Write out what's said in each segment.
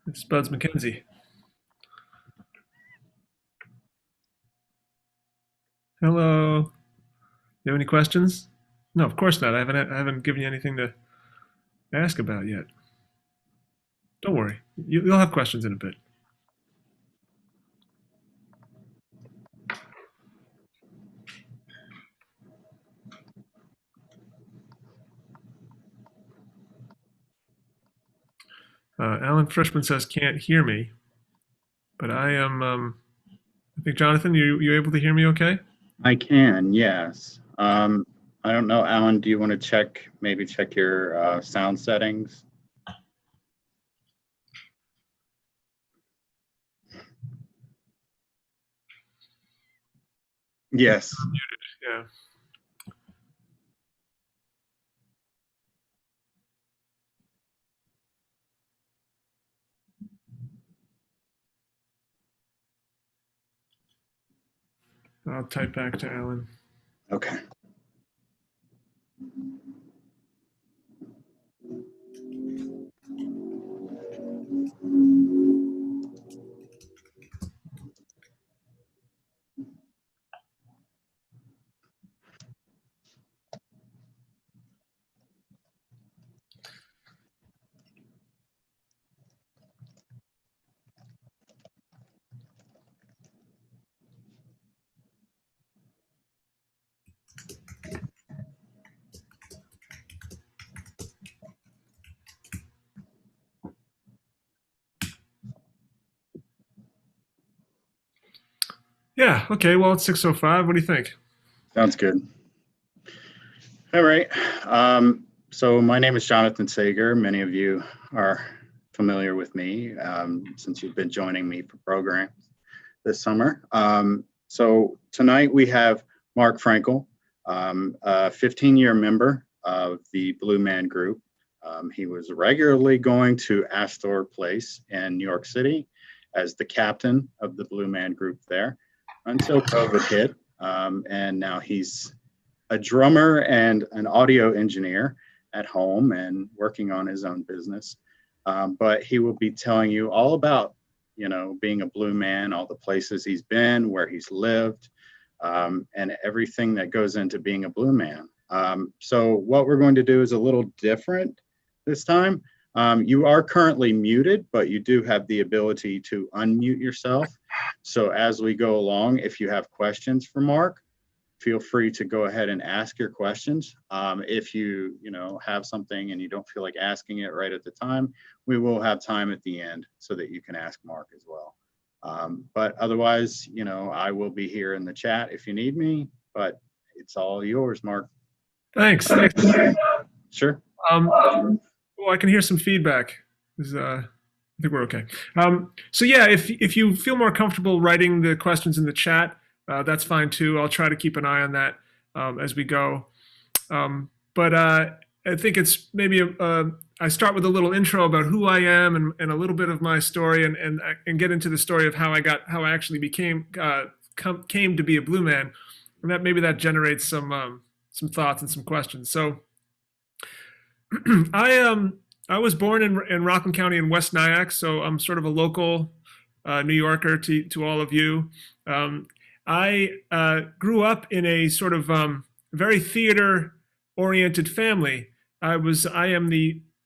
It's Buds McKenzie. Hello. You have any questions? No, of course not. I haven't given you anything to ask about yet. Don't worry. You'll have questions in a bit. Alan Frischman says can't hear me, but I am. I think Jonathan, you able to hear me? Okay. I can, yes. I don't know, Alan, do you want to maybe check your sound settings? Yes. Yeah. I'll type back to Alan. Okay. Yeah. Okay. Well, it's 6:05. What do you think? Sounds good. All right. So my name is Jonathan Sager. Many of you are familiar with me since you've been joining me for programs this summer. So tonight we have Mark Frankel, a 15-year member of the Blue Man Group. He was regularly going to Astor Place in New York City as the captain of the Blue Man Group there until COVID hit. And now he's a drummer and an audio engineer at home and working on his own business. But he will be telling you all about, being a blue man, all the places he's been, where he's lived, and everything that goes into being a blue man. So what we're going to do is a little different this time. You are currently muted, but you do have the ability to unmute yourself. So as we go along, if you have questions for Mark, feel free to go ahead and ask your questions. If you have something and you don't feel like asking it right at the time, we will have time at the end so that you can ask Mark as well. But otherwise, I will be here in the chat if you need me, but it's all yours, Mark. Thanks. Sure. Well, I can hear some feedback. I think we're okay. So yeah, if you feel more comfortable writing the questions in the chat, that's fine too. I'll try to keep an eye on that as we go. But I think it's maybe I start with a little intro about who I am and a little bit of my story, and get into the story of how I actually came to be a blue man, and maybe that generates some thoughts and some questions. So I was born in Rockland County in West Nyack, so I'm sort of a local New Yorker to all of you. I grew up in a sort of very theater-oriented family. I am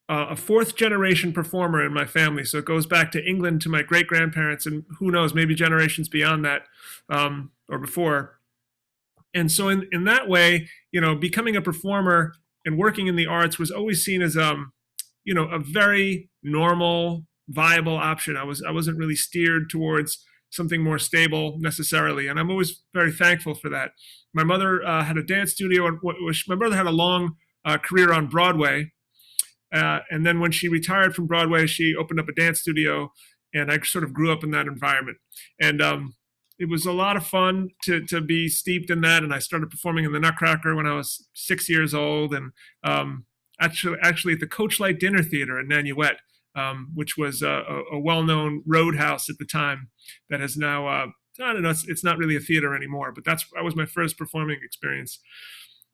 a fourth generation performer in my family, so it goes back to England to my great grandparents, and who knows, maybe generations beyond that or before. And so in that way, becoming a performer and working in the arts was always seen as a very normal, viable option. I wasn't really steered towards something more stable necessarily, and I'm always very thankful for that. My mother had a dance studio, and my brother had a long career on Broadway, and then when she retired from Broadway, she opened up a dance studio, and I sort of grew up in that environment. And it was a lot of fun to be steeped in that, and I started performing in the Nutcracker when I was 6 years old, and actually at the Coachlight Dinner Theater in Nanuet, which was a well-known roadhouse at the time that has now, I don't know, it's not really a theater anymore, but that was my first performing experience.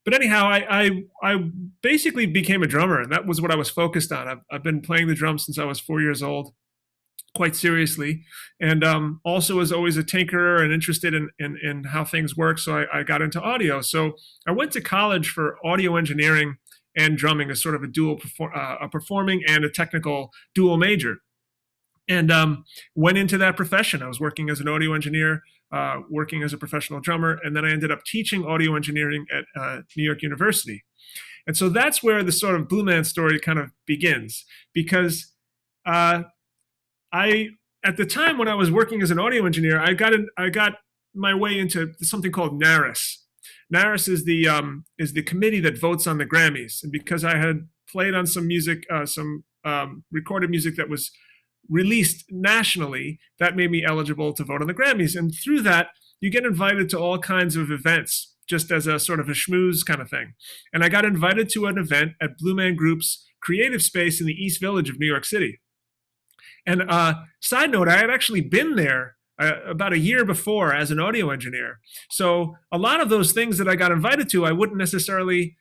but anyhow, I basically became a drummer, and that was what I was focused on. I've been playing the drums since I was 4 years old, quite seriously, and also was always a tinkerer and interested in how things work. So I got into audio. So I went to college for audio engineering and drumming as sort of a a performing and a technical dual major, and went into that profession. I was working as an audio engineer, working as a professional drummer, and then I ended up teaching audio engineering at New York University. And so that's where the sort of Blue Man story kind of begins, because at the time when I was working as an audio engineer, I got my way into something called NARAS. NARAS is the committee that votes on the Grammys, and because I had played on some music, some recorded music that was released nationally, that made me eligible to vote on the Grammys. And through that, you get invited to all kinds of events, just as a sort of a schmooze kind of thing. And I got invited to an event at Blue Man Group's creative space in the East Village of New York City. And side note, I had actually been there about a year before as an audio engineer. So a lot of those things that I got invited to, I wouldn't necessarily,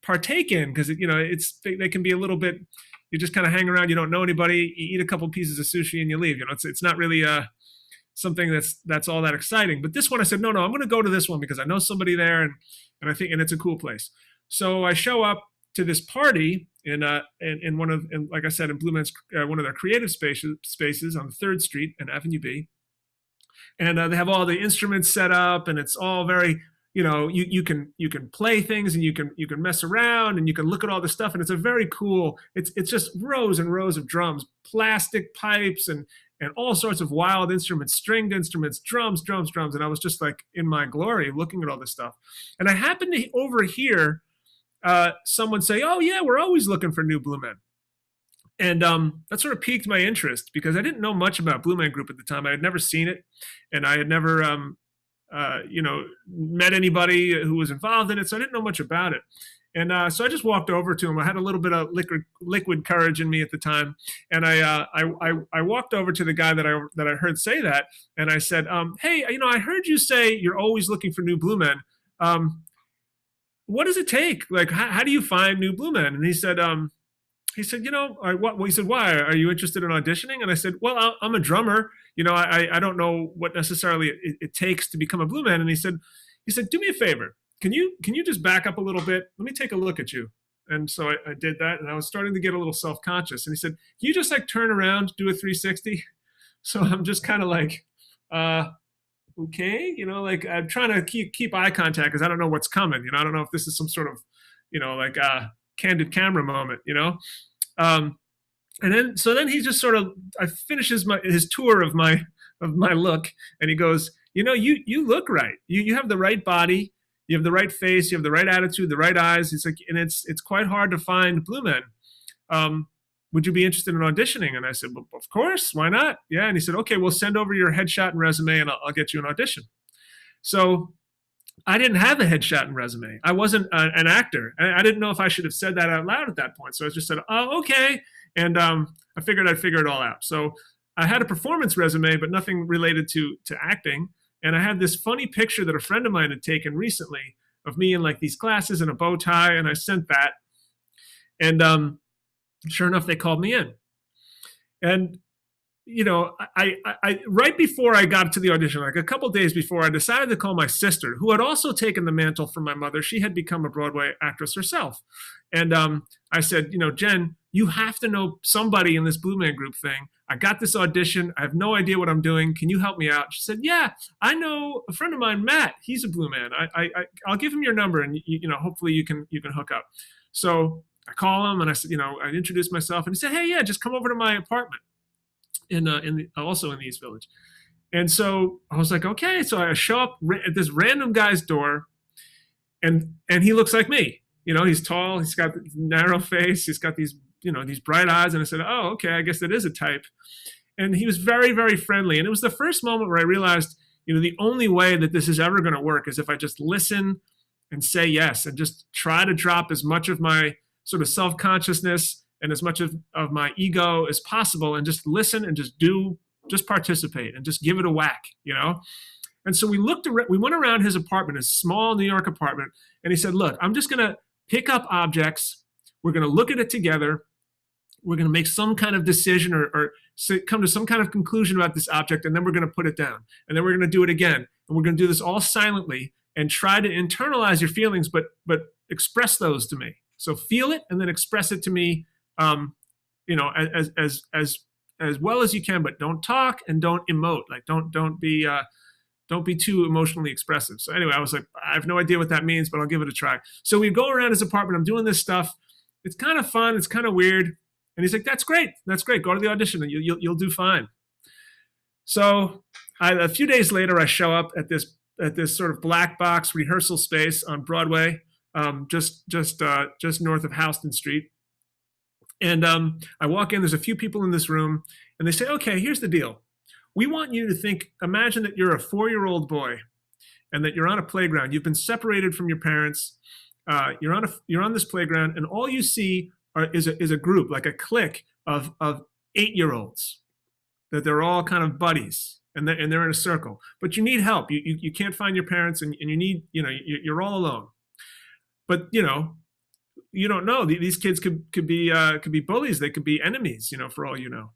partake in, because they can be a little bit. You just kind of hang around. You don't know anybody. You eat a couple pieces of sushi and you leave. It's not really something that's all that exciting. But this one, I said, no, I'm going to go to this one because I know somebody there, and it's a cool place. So I show up to this party in like I said, in Blue Man's one of their creative spaces on 3rd Street and Avenue B, and they have all the instruments set up, and it's all very, you can play things, and you can mess around, and you can look at all the stuff, and it's a very cool. It's just rows and rows of drums, plastic pipes, and all sorts of wild instruments, stringed instruments, drums, and I was just like in my glory looking at all this stuff, and I happened to overhear someone say, "Oh yeah, we're always looking for new Blue Men," and that sort of piqued my interest because I didn't know much about Blue Man Group at the time. I had never seen it, and I had never met anybody who was involved in it, so I didn't know much about it. And so I just walked over to him. I had a little bit of liquid courage in me at the time, and I walked over to the guy that I heard say that, and I said, "Hey, I heard you say you're always looking for new Blue Men. What does it take? Like, how do you find new Blue Men?" And he said, he said, "Why? Are you interested in auditioning?" And I said, "Well, I'm a drummer. I don't know what necessarily it takes to become a Blue Man." And he said, "Do me a favor. Can you just back up a little bit? Let me take a look at you." And so I did that, and I was starting to get a little self-conscious. And he said, "Can you just like turn around, do a 360? So I'm just kind of like, okay, like I'm trying to keep eye contact because I don't know what's coming. I don't know if this is some sort of, like candid camera moment. And then he just sort of finishes his tour of my look, and he goes, you look right. You have the right body, you have the right face, you have the right attitude, the right eyes. It's like, and it's quite hard to find Blue Men. Would you be interested in auditioning?" And I said, "Well, of course, why not?" Yeah. And he said, "Okay, we'll send over your headshot and resume, and I'll get you an audition." So I didn't have a headshot and resume. I wasn't an actor. I didn't know if I should have said that out loud at that point. So I just said, "Oh, okay." And I figured I'd figure it all out. So I had a performance resume, but nothing related to acting. And I had this funny picture that a friend of mine had taken recently of me in like these glasses and a bow tie, and I sent that. And sure enough, they called me in. And I right before I got to the audition, like a couple days before, I decided to call my sister, who had also taken the mantle from my mother. She had become a Broadway actress herself. And I said, "Jen, you have to know somebody in this Blue Man Group thing. I got this audition. I have no idea what I'm doing. Can you help me out?" She said, "Yeah, I know a friend of mine, Matt. He's a Blue Man. I'll give him your number, and hopefully you can hook up." So I call him, and I said, I introduced myself, and he said, "Hey, yeah, just come over to my apartment also in the East Village." And so I was like, okay. So I show up at this random guy's door, and he looks like me. He's tall, he's got this narrow face, he's got these bright eyes. And I said, "Oh, okay, I guess that is a type." And he was very, very friendly. And it was the first moment where I realized, the only way that this is ever going to work is if I just listen and say yes, and just try to drop as much of my sort of self-consciousness and as much of my ego as possible, and just listen and just participate and just give it a whack, And so we went around his apartment, his small New York apartment, and he said, look, I'm just going to pick up objects. We're going to look at it together. We're going to make some kind of decision or come to some kind of conclusion about this object, and then we're going to put it down. And then we're going to do it again. And we're going to do this all silently and try to internalize your feelings, but express those to me. So feel it and then express it to me, as well as you can, but don't talk and don't emote. Like don't be too emotionally expressive. So anyway, I was like, I have no idea what that means, but I'll give it a try. So we go around his apartment. I'm doing this stuff. It's kind of fun. It's kind of weird. And he's like, that's great. That's great. Go to the audition and you'll do fine. So a few days later, I show up at this sort of black box rehearsal space on Broadway, just north of Houston Street. And I walk in, there's a few people in this room, and they say, okay, here's the deal. We want you to imagine that you're a 4-year-old boy and that you're on a playground. You've been separated from your parents. You're on this playground, and all you see is a group, like a clique of 8-year-olds, that they're all kind of buddies, and they're in a circle. But you need help. You can't find your parents, and you need, you're all alone. But, you don't know. These kids could be bullies. They could be enemies, for all you know.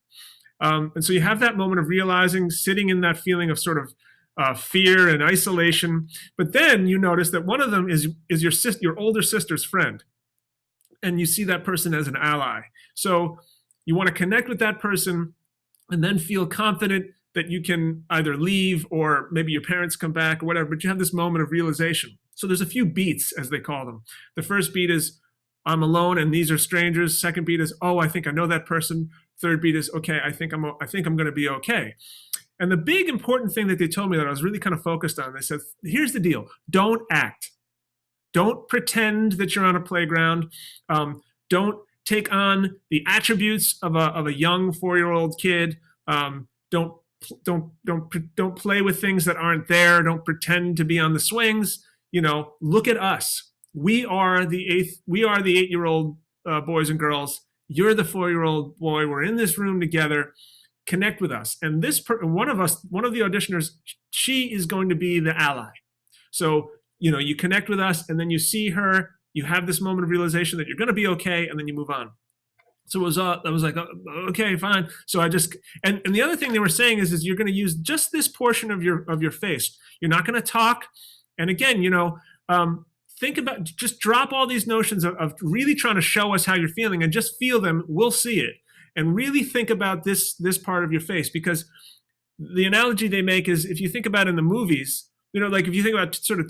And so you have that moment of realizing, sitting in that feeling of sort of fear and isolation. But then you notice that one of them is your older sister's friend, and you see that person as an ally. So you want to connect with that person, and then feel confident that you can either leave or maybe your parents come back or whatever. But you have this moment of realization. So there's a few beats, as they call them. The first beat is, I'm alone and these are strangers. Second beat is, oh, I think I know that person. Third beat is, okay, I think I'm going to be okay. And the big important thing that they told me that I was really kind of focused on, they said, here's the deal. Don't act. Don't pretend that you're on a playground. Don't take on the attributes of a young 4-year-old kid. Don't play with things that aren't there. Don't pretend to be on the swings. Look at us. We are the 8-year-old boys and girls. You're the 4-year-old boy. We're in this room together. Connect with us. And one of the auditioners, she is going to be the ally. So, you connect with us, and then you see her. You have this moment of realization that you're going to be okay, and then you move on. So I was like, okay, fine. So I just, and the other thing they were saying is you're going to use just this portion of your face. You're not going to talk. And again, think about, just drop all these notions of really trying to show us how you're feeling and just feel them. We'll see it. And really think about this part of your face, because the analogy they make is, if you think about in the movies, like if you think about sort of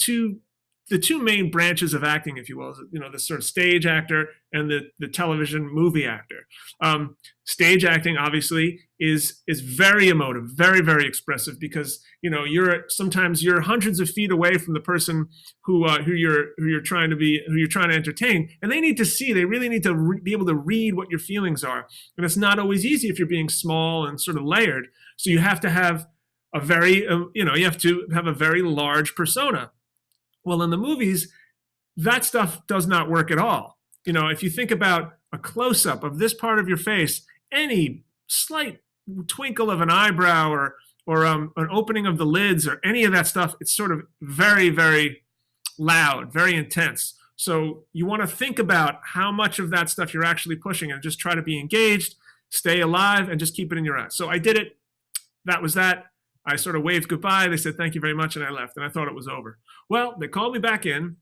the two main branches of acting, if you will, the sort of stage actor and the television movie actor. Stage acting obviously is very emotive, very, very expressive, because sometimes you're hundreds of feet away from the person who you're trying to entertain, and they really need to be able to read what your feelings are, and it's not always easy if you're being small and sort of layered. So you have to have a very large persona. Well, in the movies, that stuff does not work at all. If you think about a close-up of this part of your face, any slight twinkle of an eyebrow or an opening of the lids or any of that stuff, it's sort of very, very loud, very intense. So you want to think about how much of that stuff you're actually pushing, and just try to be engaged, stay alive, and just keep it in your eyes. So I did it. That was that. I sort of waved goodbye. They said, thank you very much. And I left, and I thought it was over. Well, they called me back in,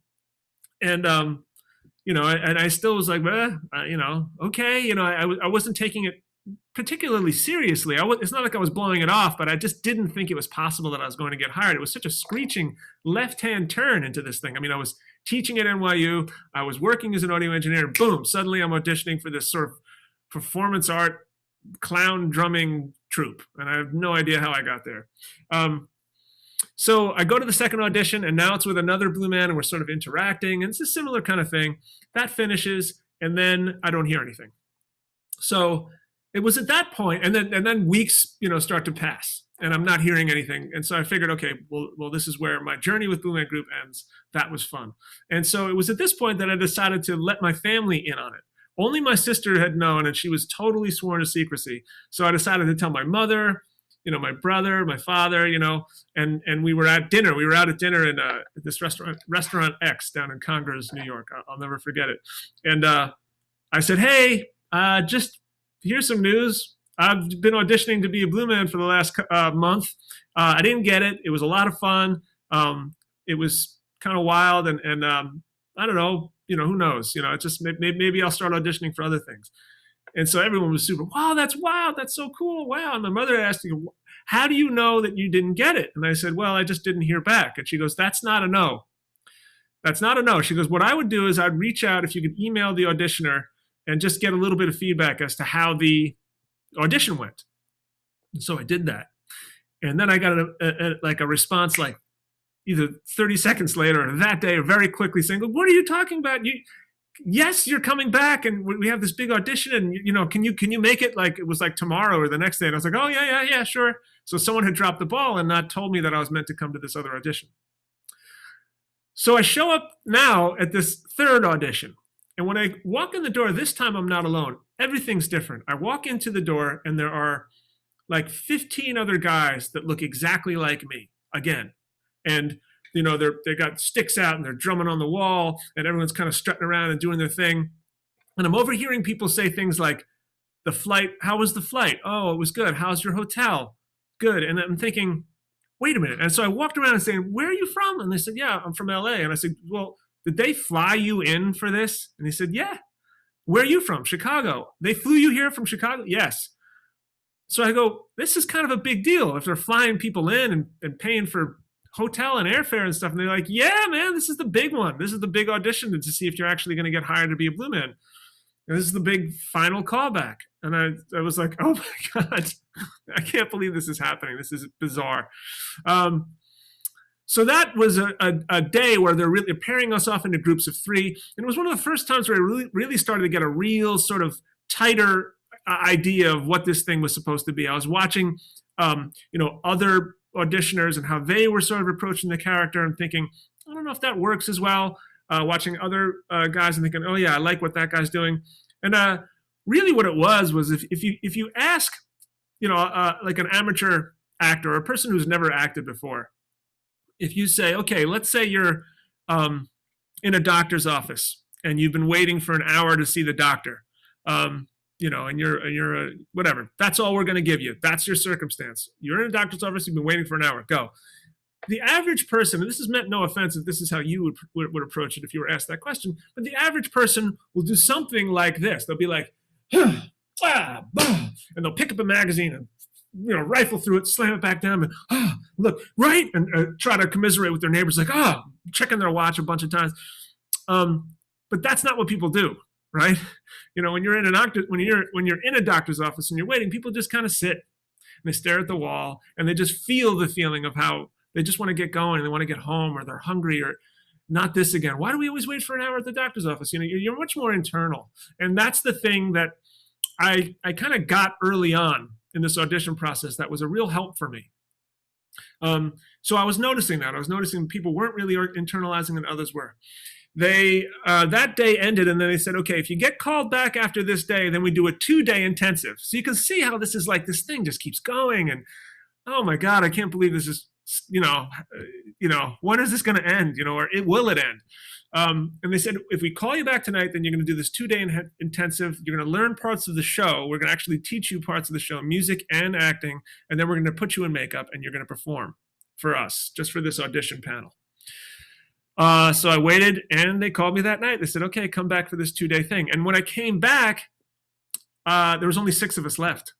and, and I still was like, okay. I wasn't taking it particularly seriously. It's not like I was blowing it off, but I just didn't think it was possible that I was going to get hired. It was such a screeching left-hand turn into this thing. I mean, I was teaching at NYU. I was working as an audio engineer. Boom, suddenly I'm auditioning for this sort of performance art clown drumming troupe, and I have no idea how I got there. So I go to the second audition, and now it's with another Blue Man, and we're sort of interacting, and it's a similar kind of thing. That finishes, and then I don't hear anything. So it was at that point, and then weeks, start to pass, and I'm not hearing anything. And so I figured, okay, well, this is where my journey with Blue Man Group ends. That was fun. And so it was at this point that I decided to let my family in on it. Only my sister had known, and she was totally sworn to secrecy. So I decided to tell my mother, my brother, my father, and we were at dinner. We were out at dinner in this restaurant X down in Congress, New York. I'll never forget it. And I said, hey, just here's some news. I've been auditioning to be a Blue Man for the last month. I didn't get it. It was a lot of fun. It was kind of wild, and I don't know. Who knows? It's just maybe I'll start auditioning for other things. And so everyone was super, wow, that's wild. That's so cool. Wow. And my mother asked me, how do you know that you didn't get it? And I said, well, I just didn't hear back. And she goes, that's not a no. That's not a no. She goes, what I would do is I'd reach out, if you could email the auditioner and just get a little bit of feedback as to how the audition went. And so I did that. And then I got a response like either 30 seconds later or that day or very quickly saying, what are you talking about? Yes, you're coming back, and we have this big audition, and can you make it like it was like tomorrow or the next day? And I was like, oh yeah, sure. So someone had dropped the ball and not told me that I was meant to come to this other audition. So I show up now at this third audition, and when I walk in the door, this time I'm not alone. Everything's different. I walk into the door, and there are like 15 other guys that look exactly like me again, and they got sticks out and they're drumming on the wall and everyone's kind of strutting around and doing their thing. And I'm overhearing people say things like, the flight, how was the flight? Oh, it was good. How's your hotel? Good. And I'm thinking, wait a minute. And so I walked around and saying, where are you from? And they said, yeah, I'm from LA. And I said, well, did they fly you in for this? And they said, yeah. Where are you from? Chicago. They flew you here from Chicago? Yes. So I go, this is kind of a big deal if they're flying people in and paying for hotel and airfare and stuff. And they're like, yeah, man, this is the big one. This is the big audition to see if you're actually going to get hired to be a Blue Man. And this is the big final callback. And I was like, oh my God, I can't believe this is happening. This is bizarre. So that was a day where they're pairing us off into groups of 3. And it was one of the first times where I really started to get a real sort of tighter idea of what this thing was supposed to be. I was watching, other auditioners and how they were sort of approaching the character and thinking, I don't know if that works as well. Watching other guys and thinking, oh yeah, I like what that guy's doing. And really what it was if you ask, like an amateur actor or a person who's never acted before, if you say, okay, let's say you're in a doctor's office and you've been waiting for an hour to see the doctor, and you're whatever. That's all we're going to give you. That's your circumstance. You're in a doctor's office. You've been waiting for an hour. Go. The average person, and this is meant no offense if this is how you would approach it if you were asked that question, but the average person will do something like this. They'll be like, and they'll pick up a magazine and rifle through it, slam it back down, and look, right, and try to commiserate with their neighbors, like checking their watch a bunch of times. But that's not what people do. Right, when you're in a doctor's office and you're waiting, people just kind of sit and they stare at the wall and they just feel the feeling of how they just want to get going and they want to get home or they're hungry or not this again. Why do we always wait for an hour at the doctor's office? You're much more internal, and that's the thing that I kind of got early on in this audition process. That was a real help for me. So I was noticing that. I was noticing people weren't really internalizing and others were. They that day ended, and then they said, okay, if you get called back after this day, then we do a 2-day intensive. So you can see how this is like, this thing just keeps going, and oh my God, I can't believe this is, when is this going to end, or will it end? And they said, if we call you back tonight, then you're going to do this 2-day intensive. You're going to learn parts of the show. We're going to actually teach you parts of the show, music and acting, and then we're going to put you in makeup, and you're going to perform for us, just for this audition panel. So I waited, and they called me that night. They said, okay, come back for this 2-day thing. And when I came back, there was only 6 of us left.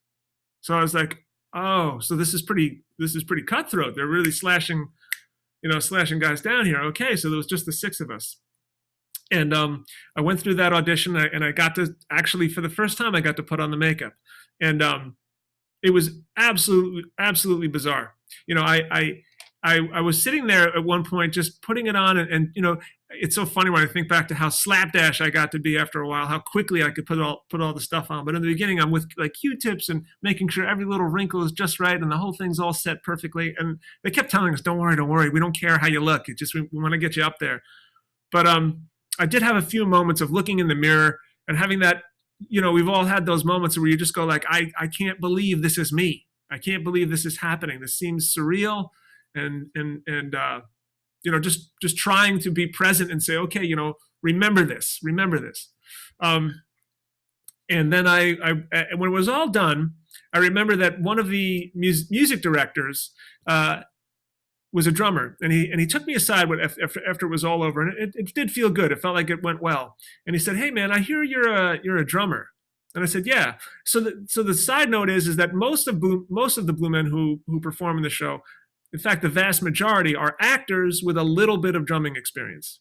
So I was like, oh, so this is pretty cutthroat. They're really slashing guys down here. Okay, so there was just the 6 of us. And I went through that audition, and I got to, actually, for the first time, I got to put on the makeup. And it was absolutely bizarre. I was sitting there at one point just putting it on, and it's so funny when I think back to how slapdash I got to be after a while, how quickly I could put all the stuff on. But in the beginning, I'm with like Q-tips and making sure every little wrinkle is just right and the whole thing's all set perfectly. And they kept telling us, don't worry, we don't care how you look. It just, we want to get you up there. But I did have a few moments of looking in the mirror and having that, we've all had those moments where you just go like, I can't believe this is me. I can't believe this is happening. This seems surreal. And just trying to be present and say, okay, remember this. And then when it was all done, I remember that one of the music directors was a drummer, and he took me aside after it was all over, and it did feel good. It felt like it went well. And he said, "Hey man, I hear you're a drummer." And I said, "Yeah." So the side note is that most of the Blue Men who perform in the show, in fact, the vast majority are actors with a little bit of drumming experience.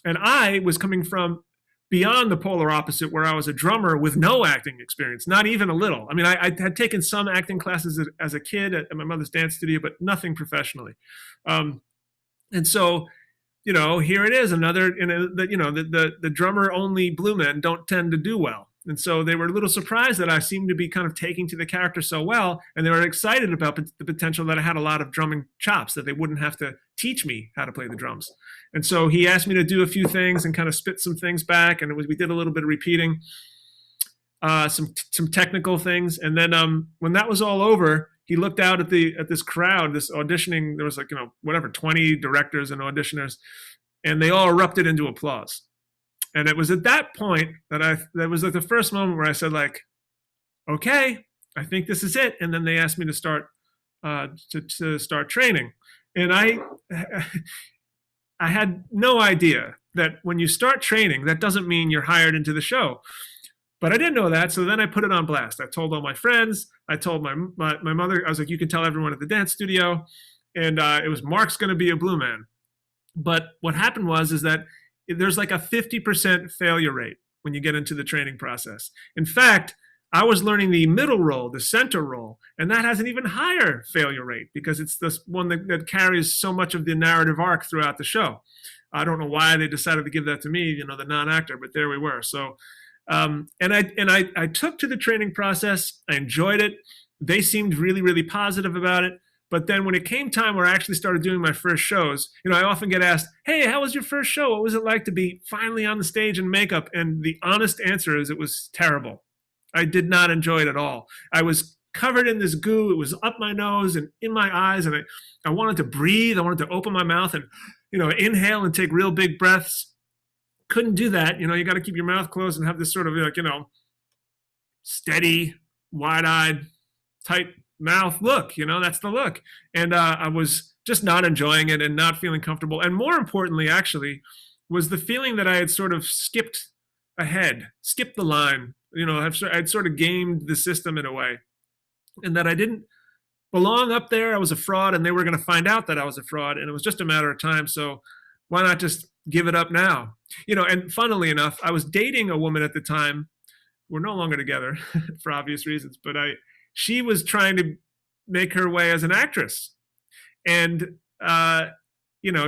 And I was coming from beyond the polar opposite, where I was a drummer with no acting experience, not even a little. I mean, I had taken some acting classes as a kid at my mother's dance studio, but nothing professionally. And so, here it is, another, the drummer-only Blue Men don't tend to do well. And so they were a little surprised that I seemed to be kind of taking to the character so well, and they were excited about the potential that I had a lot of drumming chops, that they wouldn't have to teach me how to play the drums. And so he asked me to do a few things and kind of spit some things back, and we did a little bit of repeating, some technical things. And then when that was all over, he looked out at this crowd, this auditioning. There was 20 directors and auditioners, and they all erupted into applause. And it was at that point that was like the first moment where I said, like, okay, I think this is it. And then they asked me to start start training. And I had no idea that when you start training, that doesn't mean you're hired into the show. But I didn't know that. So then I put it on blast. I told all my friends. I told my mother. I was like, you can tell everyone at the dance studio. And it was, Mark's going to be a Blue Man. But what happened is that there's like a 50% failure rate when you get into the training process. In fact, I was learning the middle role, the center role, and that has an even higher failure rate because it's this one that carries so much of the narrative arc throughout the show. I don't know why they decided to give that to me, the non-actor, but there we were. So, and I took to the training process. I enjoyed it. They seemed really, really positive about it. But then when it came time where I actually started doing my first shows, I often get asked, hey, how was your first show? What was it like to be finally on the stage in makeup? And the honest answer is it was terrible. I did not enjoy it at all. I was covered in this goo. It was up my nose and in my eyes. And I wanted to breathe. I wanted to open my mouth and, inhale and take real big breaths. Couldn't do that. You got to keep your mouth closed and have this sort of steady, wide-eyed, tight mouth look, that's the look. And I was just not enjoying it and not feeling comfortable. And more importantly, actually, was the feeling that I had sort of skipped the line. I'd sort of gamed the system in a way, and that I didn't belong up there. I was a fraud, and they were going to find out that I was a fraud, and it was just a matter of time. So why not just give it up now? And funnily enough, I was dating a woman at the time. We're no longer together for obvious reasons, but she was trying to make her way as an actress. And,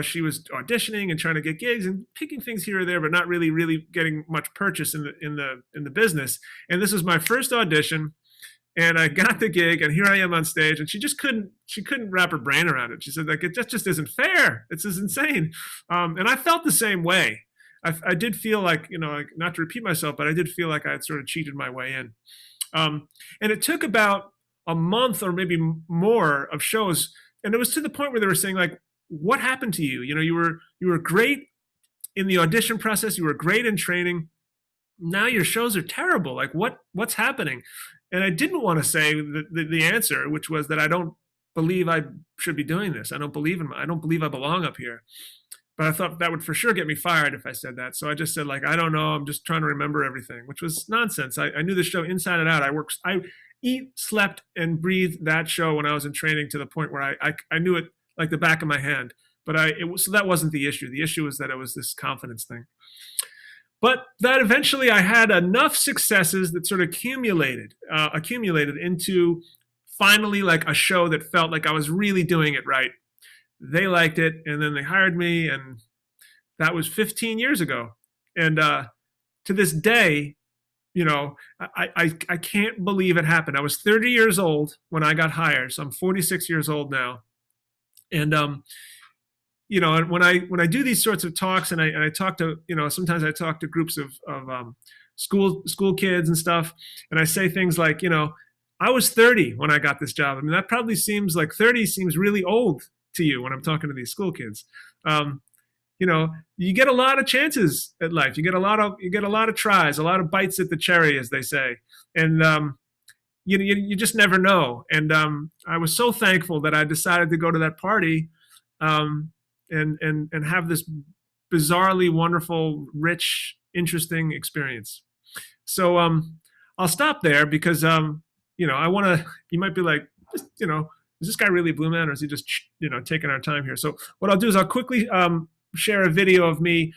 she was auditioning and trying to get gigs and picking things here or there, but not really, really getting much purchase in the business. And this was my first audition, and I got the gig, and here I am on stage, and she couldn't wrap her brain around it. She said, like, it just isn't fair. It's just insane. And I felt the same way. I did feel like, not to repeat myself, but I did feel like I had sort of cheated my way in. And it took about a month or maybe more of shows. And it was to the point where they were saying, like, what happened to you? You were great in the audition process. You were great in training. Now your shows are terrible. Like, what's happening? And I didn't want to say the answer, which was that I don't believe I should be doing this. I don't believe I belong up here. But I thought that would for sure get me fired if I said that. So I just said, like, I don't know. I'm just trying to remember everything, which was nonsense. I knew the show inside and out. I eat, slept, and breathed that show when I was in training to the point where I knew it like the back of my hand. But so that wasn't the issue. The issue was that it was this confidence thing. But that eventually I had enough successes that sort of accumulated into finally like a show that felt like I was really doing it right. They liked it, and then they hired me, and that was 15 years ago. And to this day, I can't believe it happened. I was 30 years old when I got hired, so I'm 46 years old now. And when I do these sorts of talks, and I talk to, sometimes I talk to groups of school kids and stuff, and I say things like, I was 30 when I got this job. I mean, that probably seems like 30 seems really old to you when I'm talking to these school kids. Um, you know, you get a lot of chances at life. You get a lot of tries, a lot of bites at the cherry, as they say. And you just never know. And I was so thankful that I decided to go to that party, and have this bizarrely wonderful, rich, interesting experience. So I'll stop there because I want to. You might be like, is this guy really a blue man, or is he just taking our time here? So what I'll do is I'll quickly share a video of me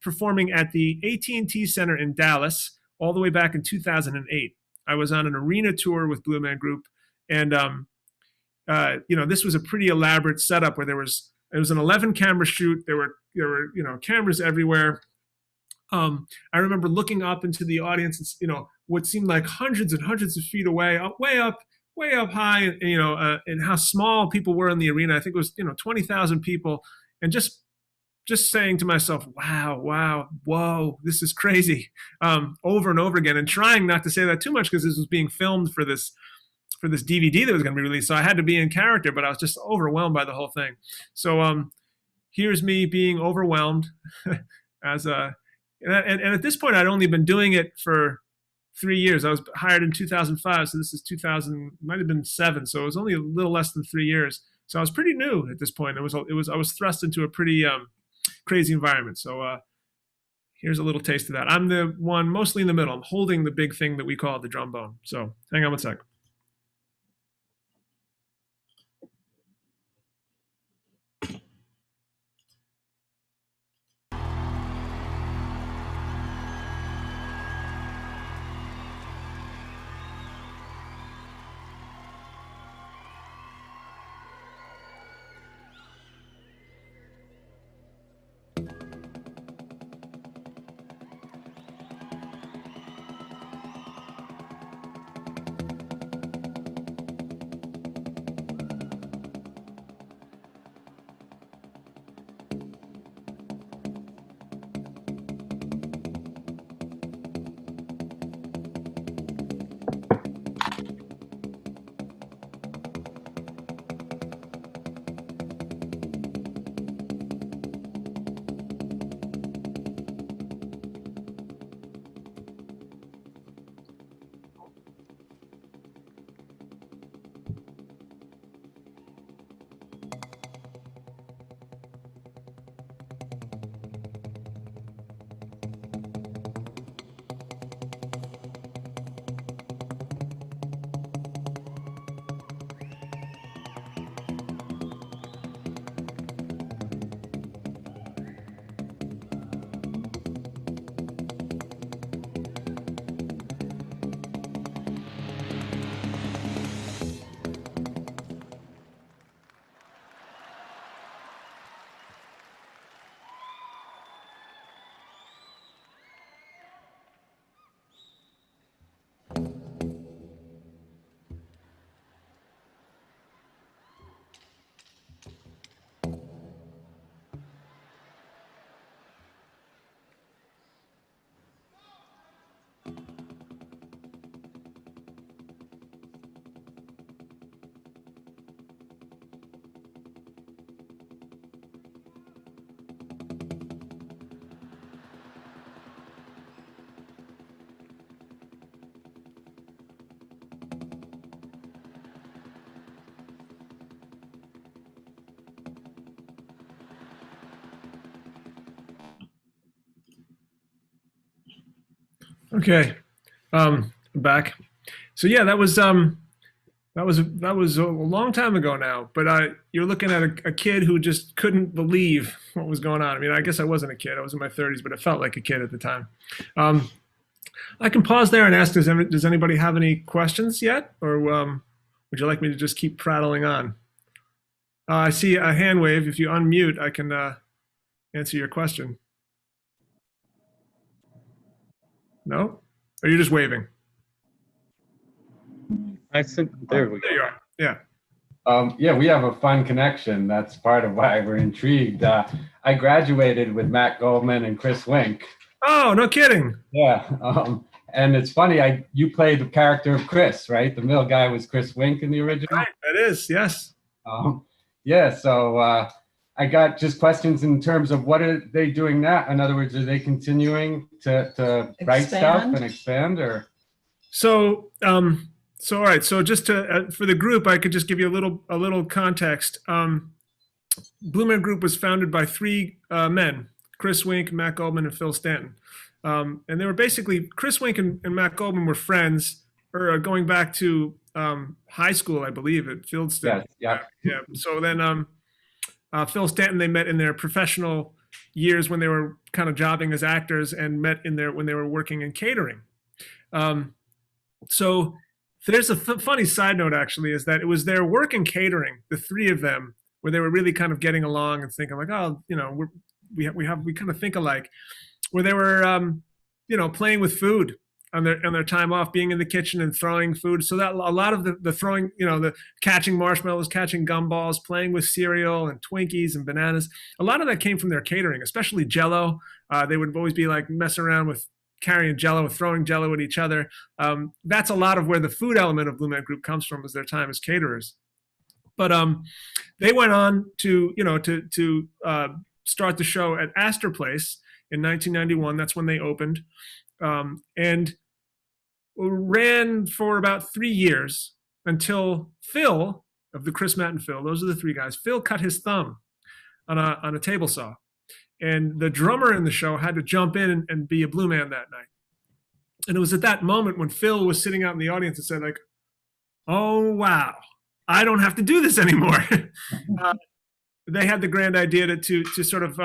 performing at the AT&T Center in Dallas all the way back in 2008. I was on an arena tour with Blue Man Group, and this was a pretty elaborate setup where it was an 11 camera shoot. There were cameras everywhere. I remember looking up into the audience, and what seemed like hundreds and hundreds of feet away, way up high, and how small people were in the arena. I think it was 20,000 people, and just saying to myself, wow, whoa, this is crazy, over and over again, and trying not to say that too much because this was being filmed for this DVD that was going to be released. So I had to be in character, but I was just overwhelmed by the whole thing. So here's me being overwhelmed and at this point, I'd only been doing it for 3 years. I was hired in 2005, so this is 2000, might have been 7, so it was only a little less than 3 years. So I was pretty new at this point. I was thrust into a pretty crazy environment. So here's a little taste of that. I'm the one mostly in the middle. I'm holding the big thing that we call the trombone. So hang on one sec. Okay, back. So yeah, that was a long time ago now. But you're looking at a kid who just couldn't believe what was going on. I mean, I guess I wasn't a kid. I was in my 30s, but it felt like a kid at the time. I can pause there and ask, does anybody have any questions yet? Or would you like me to just keep prattling on? I see a hand wave. If you unmute, I can answer your question. No? Or you're just waving? I think there we go. There you are. Yeah. Yeah, we have a fun connection. That's part of why we're intrigued. I graduated with Matt Goldman and Chris Wink. Oh, no kidding. Yeah, And it's funny, you played the character of Chris, right? The middle guy was Chris Wink in the original. Right, that is, yes. Yeah, so I got just questions in terms of what are they doing now? In other words, are they continuing to write stuff and expand, or? So, all right. So just to for the group, I could just give you a little context. Blue Man Group was founded by three men: Chris Wink, Matt Goldman, and Phil Stanton. And they were basically Chris Wink and Matt Goldman were friends, or going back to high school, I believe, at Fieldston. Yeah. So then Phil Stanton, they met in their professional years when they were kind of jobbing as actors, and met when they were working in catering. So there's a funny side note, actually, is that it was their work in catering, the three of them, where they were really kind of getting along and thinking like, oh, we kind of think alike, where they were, playing with food on their time off, being in the kitchen and throwing food. So that a lot of the throwing, the catching marshmallows, catching gumballs, playing with cereal and Twinkies and bananas, a lot of that came from their catering, especially Jell-O. They would always be like messing around with carrying Jell-O, throwing Jell-O at each other. That's a lot of where the food element of Blue Man Group comes from, is their time as caterers. But they went on to start the show at Astor Place in 1991. That's when they opened, and ran for about 3 years until Phil, of the Chris, Matt, and Phil, those are the three guys, Phil cut his thumb on a table saw. And the drummer in the show had to jump in and be a Blue Man that night. And it was at that moment when Phil was sitting out in the audience and said, like, oh, wow, I don't have to do this anymore. They had the grand idea to sort of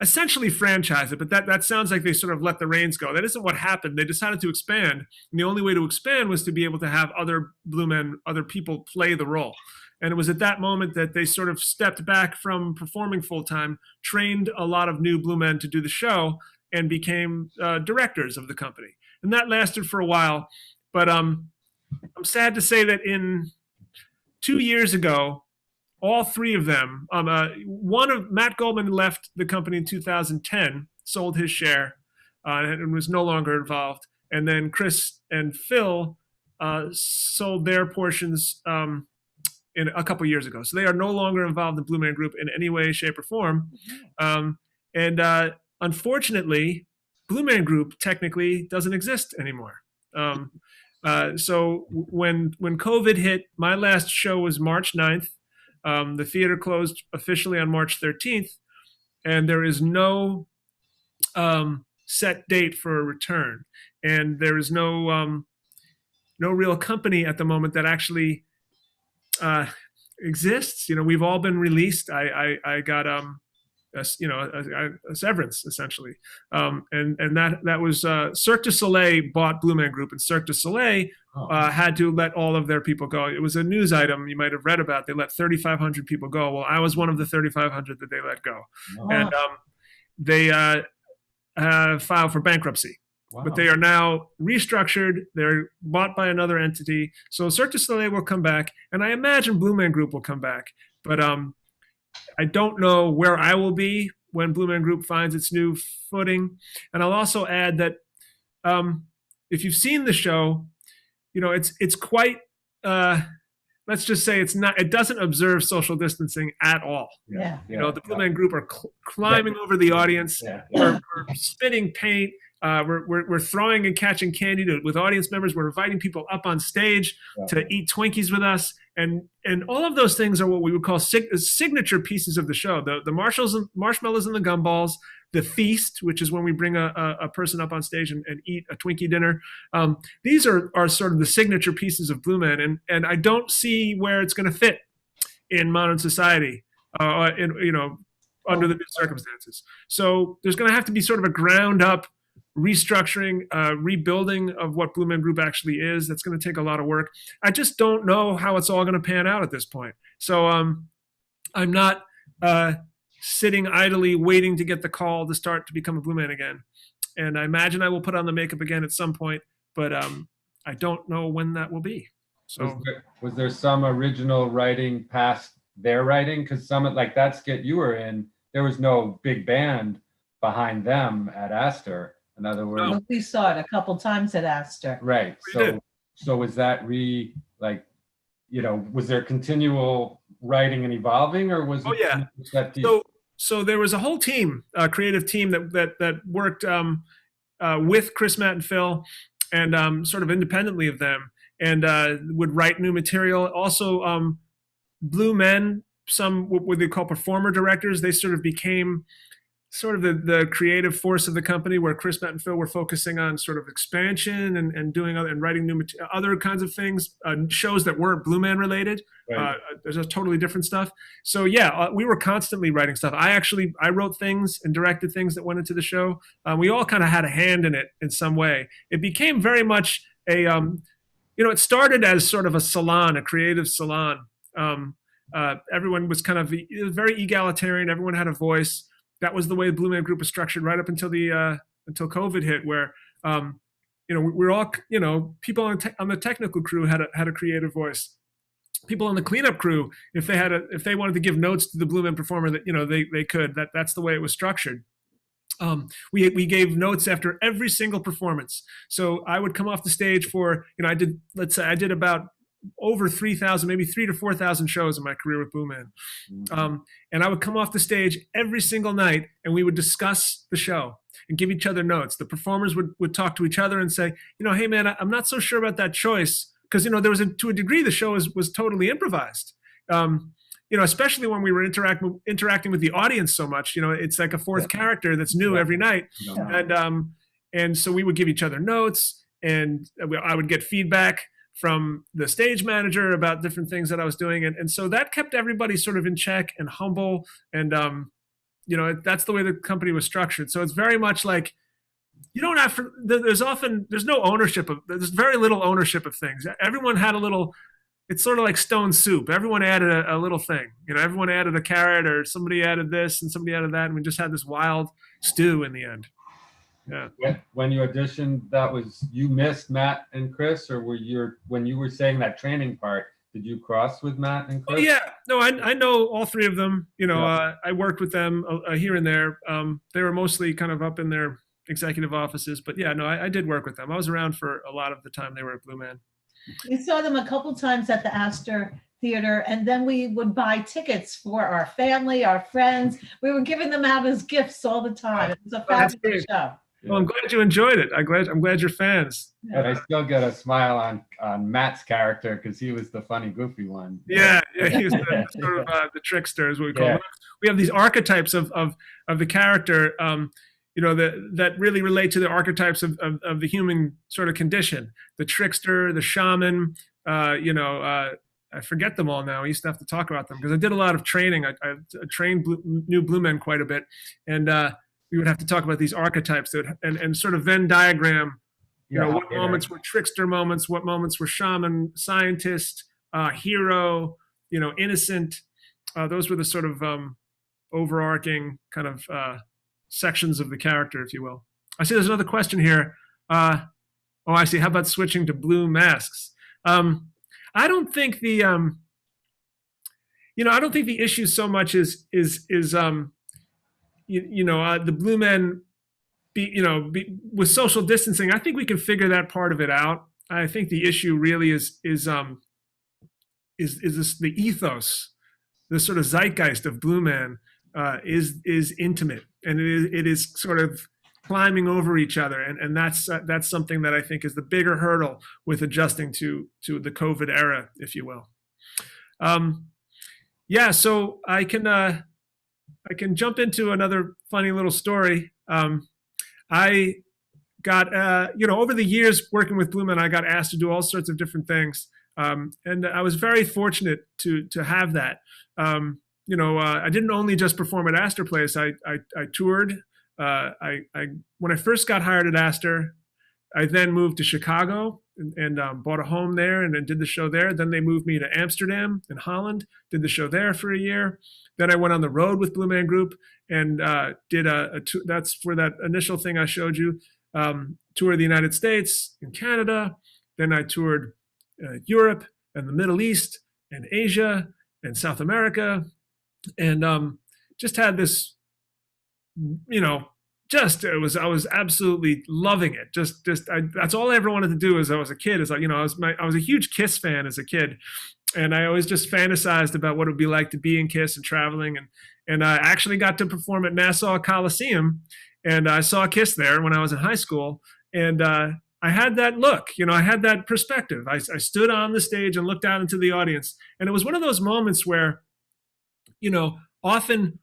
essentially franchise it, but that sounds like they sort of let the reins go. That isn't what happened. They decided to expand. And the only way to expand was to be able to have other Blue Men, other people play the role. And it was at that moment that they sort of stepped back from performing full-time, trained a lot of new Blue Men to do the show, and became directors of the company. And that lasted for a while. But I'm sad to say that 2 years ago, all three of them, Matt Goldman left the company in 2010, sold his share, and was no longer involved. And then Chris and Phil sold their portions in a couple years ago. So they are no longer involved in Blue Man Group in any way, shape, or form. And unfortunately, Blue Man Group technically doesn't exist anymore. So when COVID hit, my last show was March 9th. The theater closed officially on March 13th, and there is no set date for a return. And there is no real company at the moment that actually exists. We've all been released. I got a severance, essentially, and that was Cirque du Soleil bought Blue Man Group, and Cirque du Soleil had to let all of their people go. It was a news item you might have read about. They let 3,500 people go. Well, I was one of the 3,500 that they let go, and they filed for bankruptcy. Wow. But they are now restructured. They're bought by another entity. So Cirque du Soleil will come back, and I imagine Blue Man Group will come back. But I don't know where I will be when Blue Man Group finds its new footing. And I'll also add that if you've seen the show, it's quite. Let's just say it doesn't observe social distancing at all. Yeah. The Blue Man Group are climbing over the audience. Yeah. We're spitting paint. We're throwing and catching candy with audience members. We're inviting people up on stage to eat Twinkies with us, and all of those things are what we would call signature pieces of the show. The marshmallows and the gumballs, the feast, which is when we bring a person up on stage and eat a Twinkie dinner. These are sort of the signature pieces of Blue Man, and I don't see where it's going to fit in modern society. Under the new circumstances. So there's going to have to be sort of a ground up restructuring, rebuilding of what Blue Man Group actually is. That's going to take a lot of work. I just don't know how it's all going to pan out at this point. So I'm not sitting idly waiting to get the call to start to become a Blue Man again. And I imagine I will put on the makeup again at some point, but I don't know when that will be. So was there some original writing past their writing? Because some like that skit you were in, there was no big band behind them at Astor. In other words, Well, we saw it a couple times at Astor. right. We did. So was that was there continual writing and evolving, or was it? Oh, yeah. That piece? So there was a whole team, a creative team that worked with Chris, Matt, and Phil, and sort of independently of them, and would write new material. Also, Blue Men, some what they call performer directors, they sort of became sort of the creative force of the company, where Chris, Matt, and Phil were focusing on sort of expansion and doing other, and writing new other kinds of things, shows that weren't Blue Man related. Right. There's a totally different stuff. So yeah, we were constantly writing stuff. I wrote things and directed things that went into the show. We all kind of had a hand in it in some way. It became very much a, it started as sort of a salon, a creative salon. Everyone was kind of very egalitarian. Everyone had a voice. That was the way the Blue Man Group was structured right up until until COVID hit, where we're all, people on the technical crew had a creative voice. People on the cleanup crew, if they wanted to give notes to the Blue Man performer, that they could. That's the way it was structured. We gave notes after every single performance. So I would come off the stage for, I did about over 3,000, maybe 3,000 to 4,000 shows in my career with Blue Man. And I would come off the stage every single night, and we would discuss the show and give each other notes. The performers would talk to each other and say, hey man, I'm not so sure about that choice. Because, there was to a degree, the show was totally improvised. Especially when we were interacting with the audience so much, it's like a fourth character that's new every night. And so we would give each other notes, and I would get feedback from the stage manager about different things that I was doing. And so that kept everybody sort of in check and humble. And, that's the way the company was structured. So it's very much like, you don't have to, there's very little ownership of things. Everyone had a little, it's sort of like Stone Soup. Everyone added a little thing, everyone added a carrot, or somebody added this and somebody added that. And we just had this wild stew in the end. Yeah. When you auditioned, you missed Matt and Chris, or when you were saying that training part, did you cross with Matt and Chris? Oh, yeah. No, I know all three of them. I worked with them here and there. They were mostly kind of up in their executive offices, but yeah, no, I did work with them. I was around for a lot of the time they were at Blue Man. We saw them a couple times at the Astor Theater, and then we would buy tickets for our family, our friends. We were giving them out as gifts all the time. It was a fabulous show. Well, I'm glad you enjoyed it. I'm glad you're fans. But I still get a smile on Matt's character, because he was the funny, goofy one. Yeah, he was sort of the trickster, is what we call him. We have these archetypes of the character, that really relate to the archetypes of the human sort of condition. The trickster, the shaman, I forget them all now. I used to have to talk about them because I did a lot of training. I trained new Blue Men quite a bit, and we would have to talk about these archetypes and sort of Venn diagram, what moments were trickster moments, what moments were shaman, scientist, hero, innocent. Those were the sort of overarching kind of sections of the character, if you will. I see there's another question here. I see. How about switching to blue masks? I don't think the issue so much is the Blue Men, with social distancing. I think we can figure that part of it out. I think the issue really is this, the ethos, the sort of zeitgeist of Blue Man is intimate, and it is sort of climbing over each other, and that's something that I think is the bigger hurdle with adjusting to the COVID era, if you will. So I can jump into another funny little story. I got, over the years working with Blue Man, I got asked to do all sorts of different things. And I was very fortunate to have that. I didn't only just perform at Astor Place. I toured. When I first got hired at Astor, I then moved to Chicago and bought a home there and then did the show there. Then they moved me to Amsterdam in Holland, did the show there for a year. Then I went on the road with Blue Man Group and did that's for that initial thing I showed you, tour of the United States and Canada. Then I toured Europe and the Middle East and Asia and South America, and just had this, I was absolutely loving it. That's all I ever wanted to do as I was a kid. Is like, you know, I was a huge Kiss fan as a kid, and I always just fantasized about what it would be like to be in Kiss and traveling. And I actually got to perform at Nassau Coliseum, and I saw Kiss there when I was in high school. And I had that look, you know, I had that perspective. I stood on the stage and looked out into the audience, and it was one of those moments where, you know, often,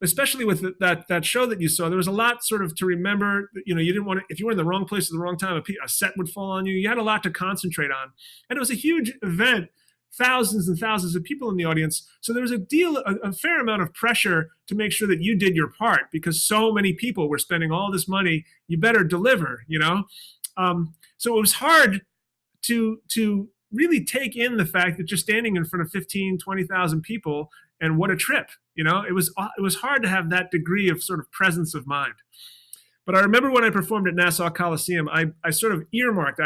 especially with that show that you saw, there was a lot sort of to remember. You know, you didn't want to, if you were in the wrong place at the wrong time, a set would fall on you. You had a lot to concentrate on. And it was a huge event, thousands and thousands of people in the audience. So there was a fair amount of pressure to make sure that you did your part, because so many people were spending all this money. You better deliver, you know? So it was hard to really take in the fact that you're standing in front of 15, 20,000 people, and what a trip. You know, it was hard to have that degree of sort of presence of mind. But I remember when I performed at Nassau Coliseum, I sort of earmarked,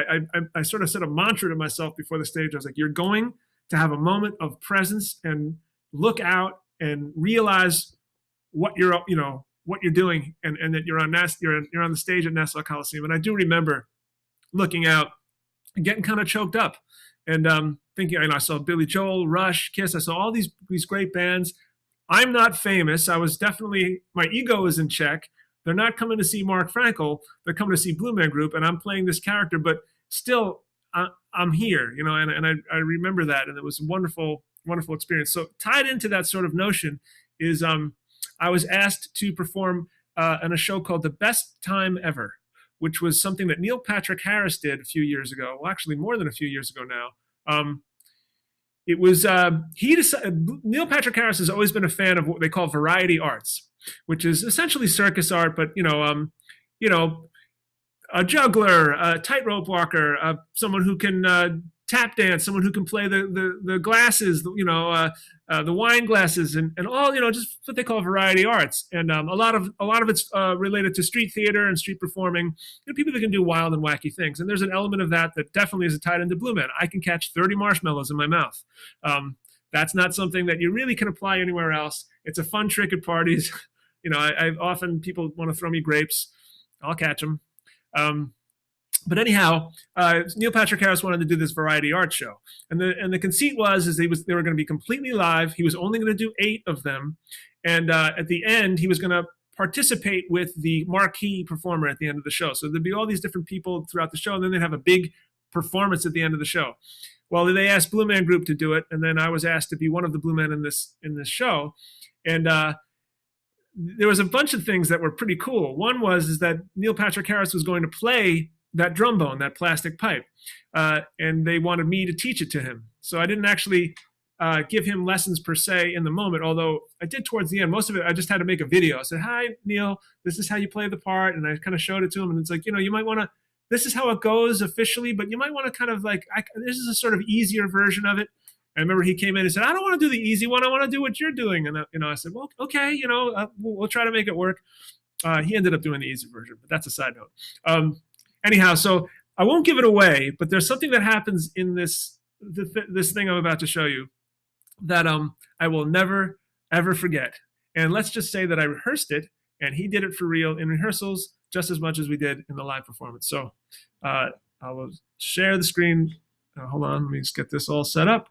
I sort of said a mantra to myself before the stage. I was like, you're going to have a moment of presence, and look out and realize what you're doing, and that you're on the stage at Nassau Coliseum. And I do remember looking out and getting kind of choked up, and thinking, I saw Billy Joel, Rush, Kiss. I saw all these great bands. I'm not famous. I was definitely, my ego is in check. They're not coming to see Mark Frankel. They're coming to see Blue Man Group, and I'm playing this character, but still I'm here, you know, and I remember that, and it was a wonderful, wonderful experience. So tied into that sort of notion is I was asked to perform in a show called The Best Time Ever, which was something that Neil Patrick Harris did a few years ago. Well, actually more than a few years ago now. It was Neil Patrick Harris has always been a fan of what they call variety arts, which is essentially circus art, but you know, a juggler, a tightrope walker, someone who can tap dance, someone who can play the glasses, you know, the wine glasses, and all, you know, just what they call variety arts. And a lot of it's related to street theater and street performing. You know, people that can do wild and wacky things. And there's an element of that definitely is tied into Blue Man. I can catch 30 marshmallows in my mouth. That's not something that you really can apply anywhere else. It's a fun trick at parties. You know, I often, people want to throw me grapes. I'll catch them. But anyhow, Neil Patrick Harris wanted to do this variety art show, and the conceit was they were going to be completely live. He was only going to do 8 of them, and at the end he was going to participate with the marquee performer at the end of the show. So there'd be all these different people throughout the show, and then they'd have a big performance at the end of the show. Well, they asked Blue Man Group to do it, and then I was asked to be one of the Blue Men in this show, and there was a bunch of things that were pretty cool. One is that Neil Patrick Harris was going to play that drum bone, that plastic pipe, and they wanted me to teach it to him. So I didn't actually give him lessons per se in the moment, although I did towards the end. Most of it, I just had to make a video. I said, "Hi, Neil, this is how you play the part," and I kind of showed it to him. And it's like, you know, you might want to, this is how it goes officially, but you might want to kind of like, this is a sort of easier version of it. I remember he came in and said, "I don't want to do the easy one. I want to do what you're doing." And you know, I said, "Well, okay, you know, we'll try to make it work." He ended up doing the easy version, but that's a side note. Anyhow, so I won't give it away, but there's something that happens in this thing I'm about to show you that I will never ever forget. And let's just say that I rehearsed it, and he did it for real in rehearsals just as much as we did in the live performance. So I will share the screen. Hold on, let me just get this all set up.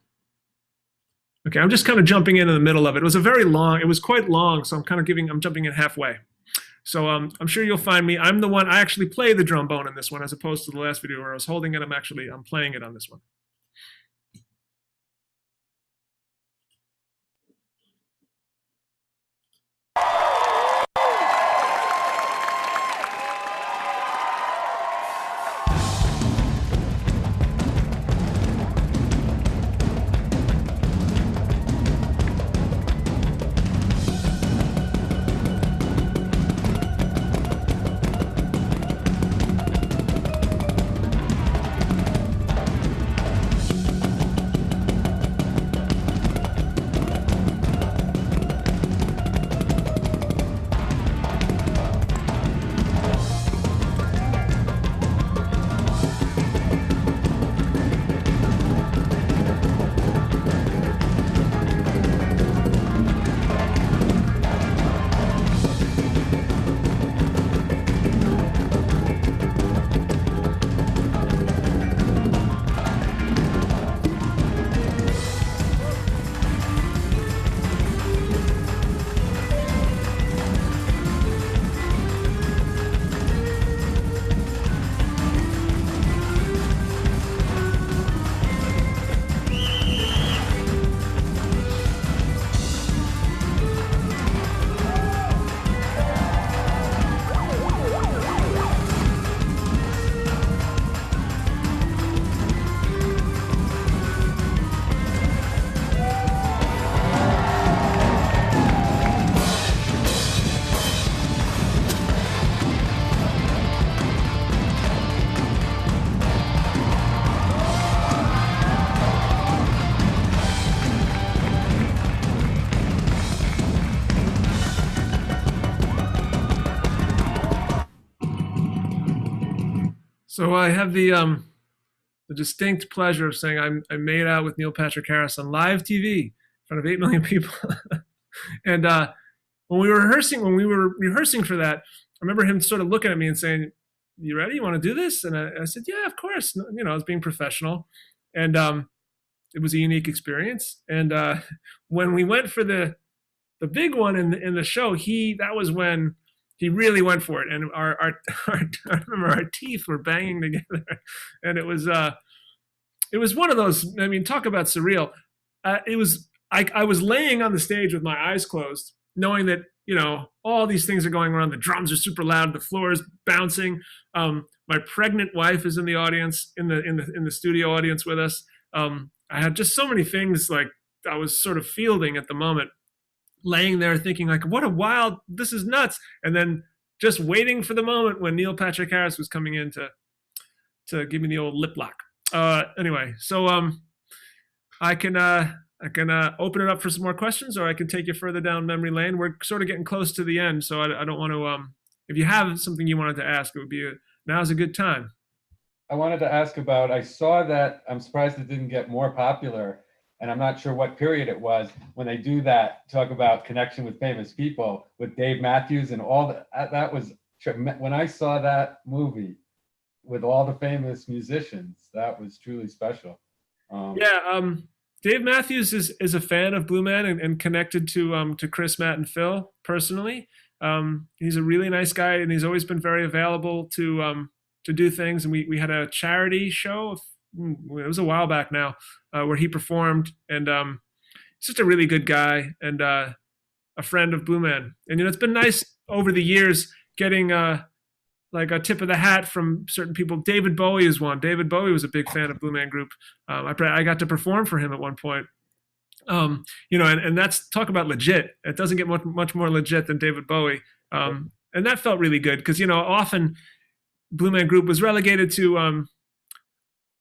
Okay, I'm just kind of jumping in the middle of it. It was quite long, so I'm jumping in halfway. So I'm sure you'll find me. I'm the one, I actually play the trombone in this one, as opposed to the last video where I was holding it. I'm playing it on this one. So I have the distinct pleasure of saying I made out with Neil Patrick Harris on live TV in front of 8 million people. And when we were rehearsing for that, I remember him sort of looking at me and saying, "You ready? You want to do this?" And I said, "Yeah, of course." You know, I was being professional, and it was a unique experience. And when we went for the big one in the show, that was when he really went for it, and I remember our teeth were banging together, and it was one of those. I mean, talk about surreal. I was laying on the stage with my eyes closed, knowing that, you know, all these things are going on. The drums are super loud, the floor is bouncing. My pregnant wife is in the audience, in the studio audience with us. I had just so many things like I was sort of fielding at the moment, laying there thinking like, this is nuts. And then just waiting for the moment when Neil Patrick Harris was coming in to give me the old lip lock. Anyway, so I can open it up for some more questions, or I can take you further down memory lane. We're sort of getting close to the end, so I don't want to, if you have something you wanted to ask, it would be now's a good time. I wanted to ask about, I saw that, I'm surprised it didn't get more popular, and I'm not sure what period it was, when they do that, talk about connection with famous people, with Dave Matthews and all that was, when I saw that movie with all the famous musicians, that was truly special. Dave Matthews is a fan of Blue Man and connected to Chris, Matt, and Phil personally. He's a really nice guy, and he's always been very available to do things. And we had a charity show, it was a while back now, where he performed, and he's just a really good guy and a friend of Blue Man. And, you know, it's been nice over the years getting like a tip of the hat from certain people. David Bowie is one. David Bowie was a big fan of Blue Man Group. I got to perform for him at one point. You know, and that's, talk about legit. It doesn't get much more legit than David Bowie. And that felt really good because, you know, often Blue Man Group was relegated to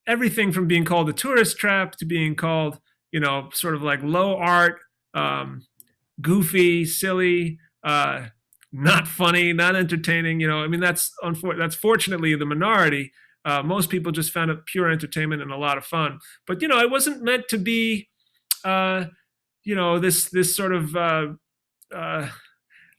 everything from being called a tourist trap to being called, you know, sort of like low art, goofy, silly, not funny, not entertaining. You know, I mean, that's fortunately the minority. Most people just found it pure entertainment and a lot of fun. But, you know, it wasn't meant to be, you know, this sort of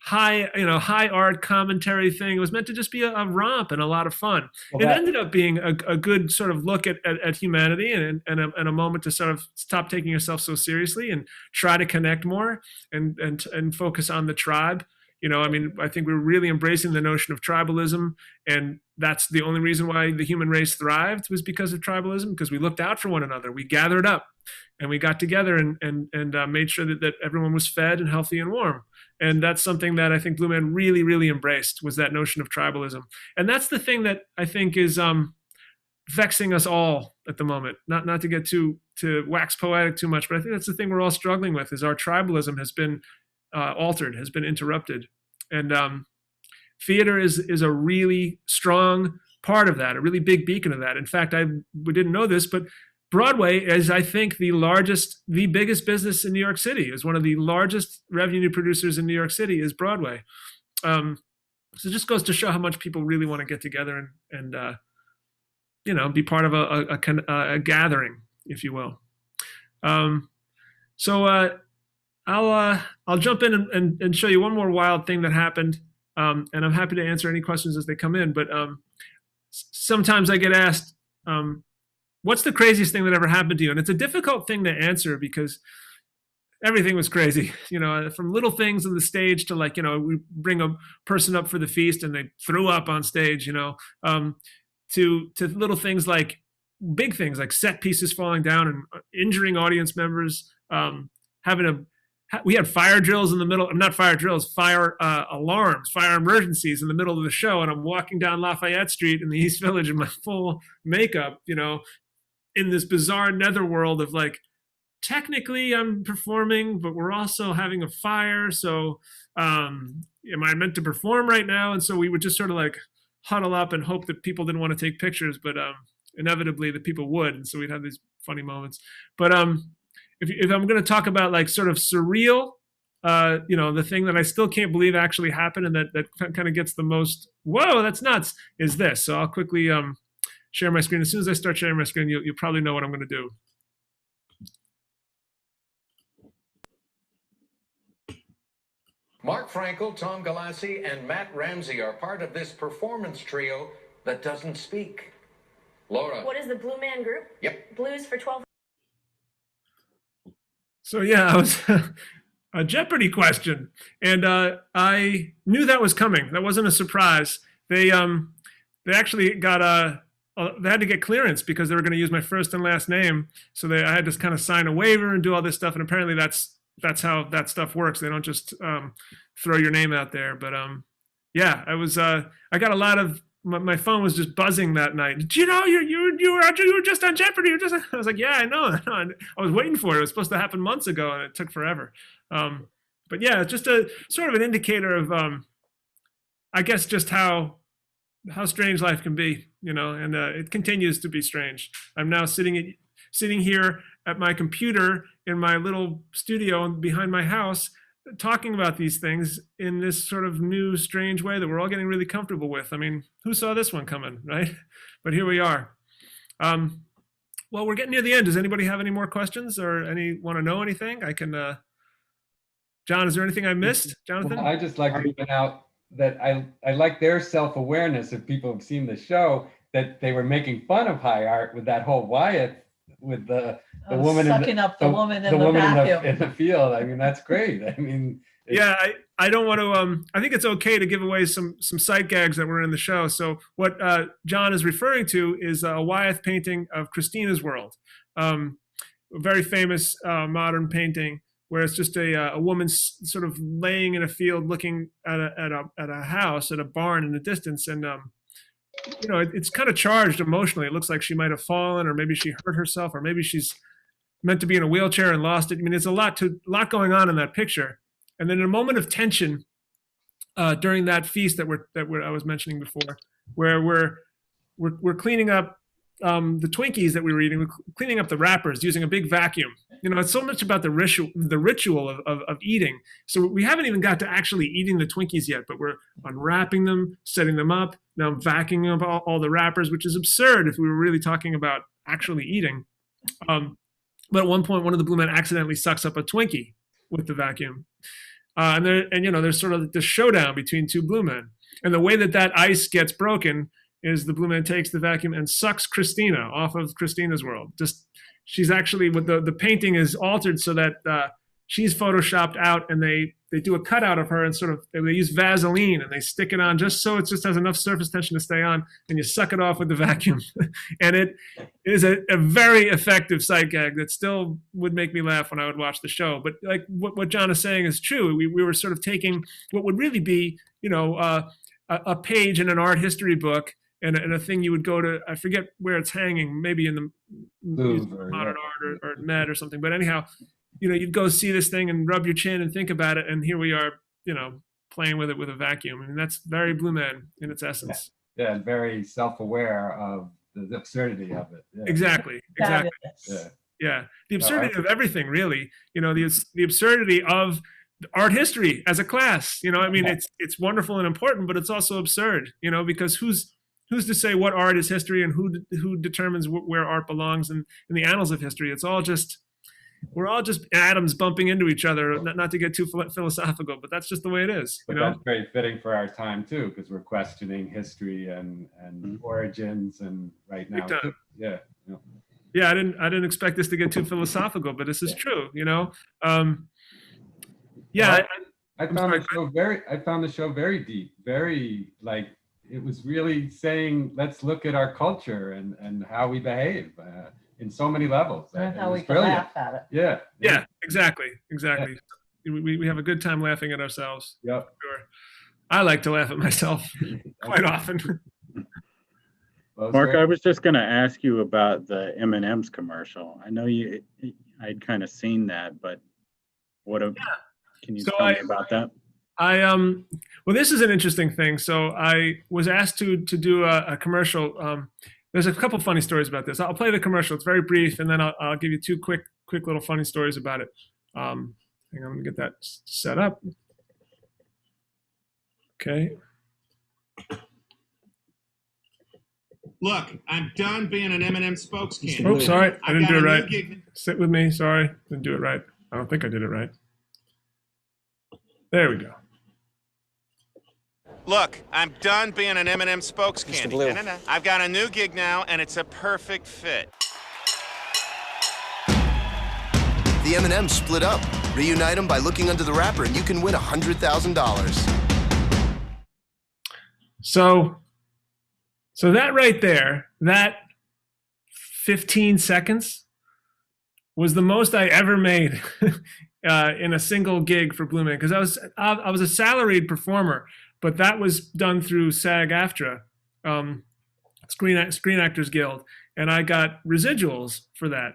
high art commentary thing. It was meant to just be a romp and a lot of fun. It ended up being a good sort of look at humanity and a moment to sort of stop taking yourself so seriously and try to connect more and focus on the tribe. You know, I mean, I think we're really embracing the notion of tribalism, and that's the only reason why the human race thrived, was because of tribalism, because we looked out for one another. We gathered up and we got together and made sure that everyone was fed and healthy and warm. And that's something that I think Blue Man really, really embraced, was that notion of tribalism. And that's the thing that I think is vexing us all at the moment. Not to get to wax poetic too much, but I think that's the thing we're all struggling with, is our tribalism has been altered, has been interrupted. And theater is a really strong part of that, a really big beacon of that. In fact, we didn't know this, but Broadway is, I think, the biggest business in New York City, is one of the largest revenue producers in New York City is Broadway. So it just goes to show how much people really want to get together and you know, be part of a gathering, if you will. I'll jump in and show you one more wild thing that happened, and I'm happy to answer any questions as they come in. But sometimes I get asked, what's the craziest thing that ever happened to you? And it's a difficult thing to answer because everything was crazy, you know, from little things on the stage to, like, you know, we bring a person up for the feast and they threw up on stage, you know, to little things like big things like set pieces falling down and injuring audience members, we had fire drills in the middle, not fire drills, fire alarms, fire emergencies in the middle of the show. And I'm walking down Lafayette Street in the East Village in my full makeup, you know, in this bizarre netherworld of, like, technically I'm performing, but we're also having a fire. So am I meant to perform right now? And so we would just sort of like huddle up and hope that people didn't want to take pictures, but inevitably the people would. And so we'd have these funny moments. But if I'm going to talk about, like, sort of surreal, you know, the thing that I still can't believe actually happened and that kind of gets the most, whoa, that's nuts, is this. So I'll quickly share my screen. As soon as I start sharing my screen, you'll probably know what I'm going to do. Mark Frankel, Tom Galassi, and Matt Ramsey are part of this performance trio that doesn't speak. Laura. What is the Blue Man Group? Yep. Blues for 12. So yeah, I was a Jeopardy question, and I knew that was coming. That wasn't a surprise. They actually got they had to get clearance because they were going to use my first and last name. So I had to kind of sign a waiver and do all this stuff. And apparently that's how that stuff works. They don't just throw your name out there. But yeah, I got a lot of, my phone was just buzzing that night. Did you know you were just on Jeopardy? I was like, yeah, I know. I was waiting for it. It was supposed to happen months ago, and it took forever. But yeah, it's just a sort of an indicator of, I guess, just how strange life can be, and it continues to be strange. I'm now sitting here at my computer in my little studio behind my house, talking about these things in this sort of new, strange way that we're all getting really comfortable with. I mean, who saw this one coming, right? But here we are. Well, we're getting near the end. Does anybody have any more questions or want to know anything? I can, John, is there anything I missed? Jonathan? Well, I just like to point out that I like their self-awareness, if people have seen the show, that they were making fun of high art with that whole Wyatt, with the woman sucking up the woman in the vacuum in the field. I mean, that's great. I mean, yeah, I don't want to. I think it's okay to give away some sight gags that were in the show. So what John is referring to is a Wyeth painting of Christina's World, a very famous modern painting where it's just a woman sort of laying in a field, looking at a house, at a barn in the distance, and it's kind of charged emotionally. It looks like she might have fallen, or maybe she hurt herself, or maybe she's meant to be in a wheelchair and lost it. I mean, there's a lot going on in that picture. And then in a moment of tension during that feast that I was mentioning before, where we're cleaning up the Twinkies that we were eating, we're cleaning up the wrappers using a big vacuum. It's so much about the ritual of eating. So we haven't even got to actually eating the Twinkies yet, but we're unwrapping them, setting them up. Now I'm vacuuming up all the wrappers, which is absurd if we were really talking about actually eating. But at one point, one of the Blue Men accidentally sucks up a Twinkie with the vacuum. There's sort of this showdown between two Blue Men. And the way that ice gets broken is the Blue Man takes the vacuum and sucks Christina off of Christina's World. She's actually, the painting is altered so that she's photoshopped out, and they do a cutout of her and sort of, they use Vaseline and they stick it on just so it just has enough surface tension to stay on, and you suck it off with the vacuum. And it is a very effective sight gag that still would make me laugh when I would watch the show. But like what John is saying is true. We were sort of taking what would really be, a page in an art history book, and a thing you would go to, I forget where it's hanging, maybe in the Modern Art or Med or something. But anyhow, you'd go see this thing and rub your chin and think about it. And here we are, playing with it with a vacuum. I mean, that's very Blue Man in its essence. Yeah, and very self-aware of the absurdity of it. Yeah. Exactly. Yeah. The absurdity of everything, really. The absurdity of art history as a class. I mean, it's wonderful and important, but it's also absurd, because who's to say what art is history and who determines where art belongs in the annals of history? We're all just atoms bumping into each other, not to get too philosophical, but that's just the way it is. But that's very fitting for our time too, because we're questioning history and origins, and right now, yeah. Yeah, I didn't expect this to get too philosophical, but this is true. Yeah, I found the show very deep, very it was really saying, let's look at our culture and how we behave in so many levels. And how we can laugh at it. Yeah, exactly. Yeah. We have a good time laughing at ourselves. Yep. Sure. I like to laugh at myself quite often. Mark, I was just going to ask you about the M&M's commercial. I know I'd kind of seen that, but can you tell me about that? Well, this is an interesting thing. So I was asked to do a commercial. There's a couple funny stories about this. I'll play the commercial. It's very brief, and then I'll give you two quick little funny stories about it. Hang on, let me get that set up. Okay. Look, I'm done being an M&M spokesman. Oops, sorry, I didn't do it right. Gig. Sit with me, sorry, didn't do it right. I don't think I did it right. There we go. Look, I'm done being an M&M spokesman. Mr. Blue. I've got a new gig now, and it's a perfect fit. The M&Ms split up. Reunite them by looking under the wrapper, and you can win $100,000. So that right there, that 15 seconds was the most I ever made in a single gig for Blue Man, because I was a salaried performer, but that was done through SAG-AFTRA, Screen Actors Guild, and I got residuals for that.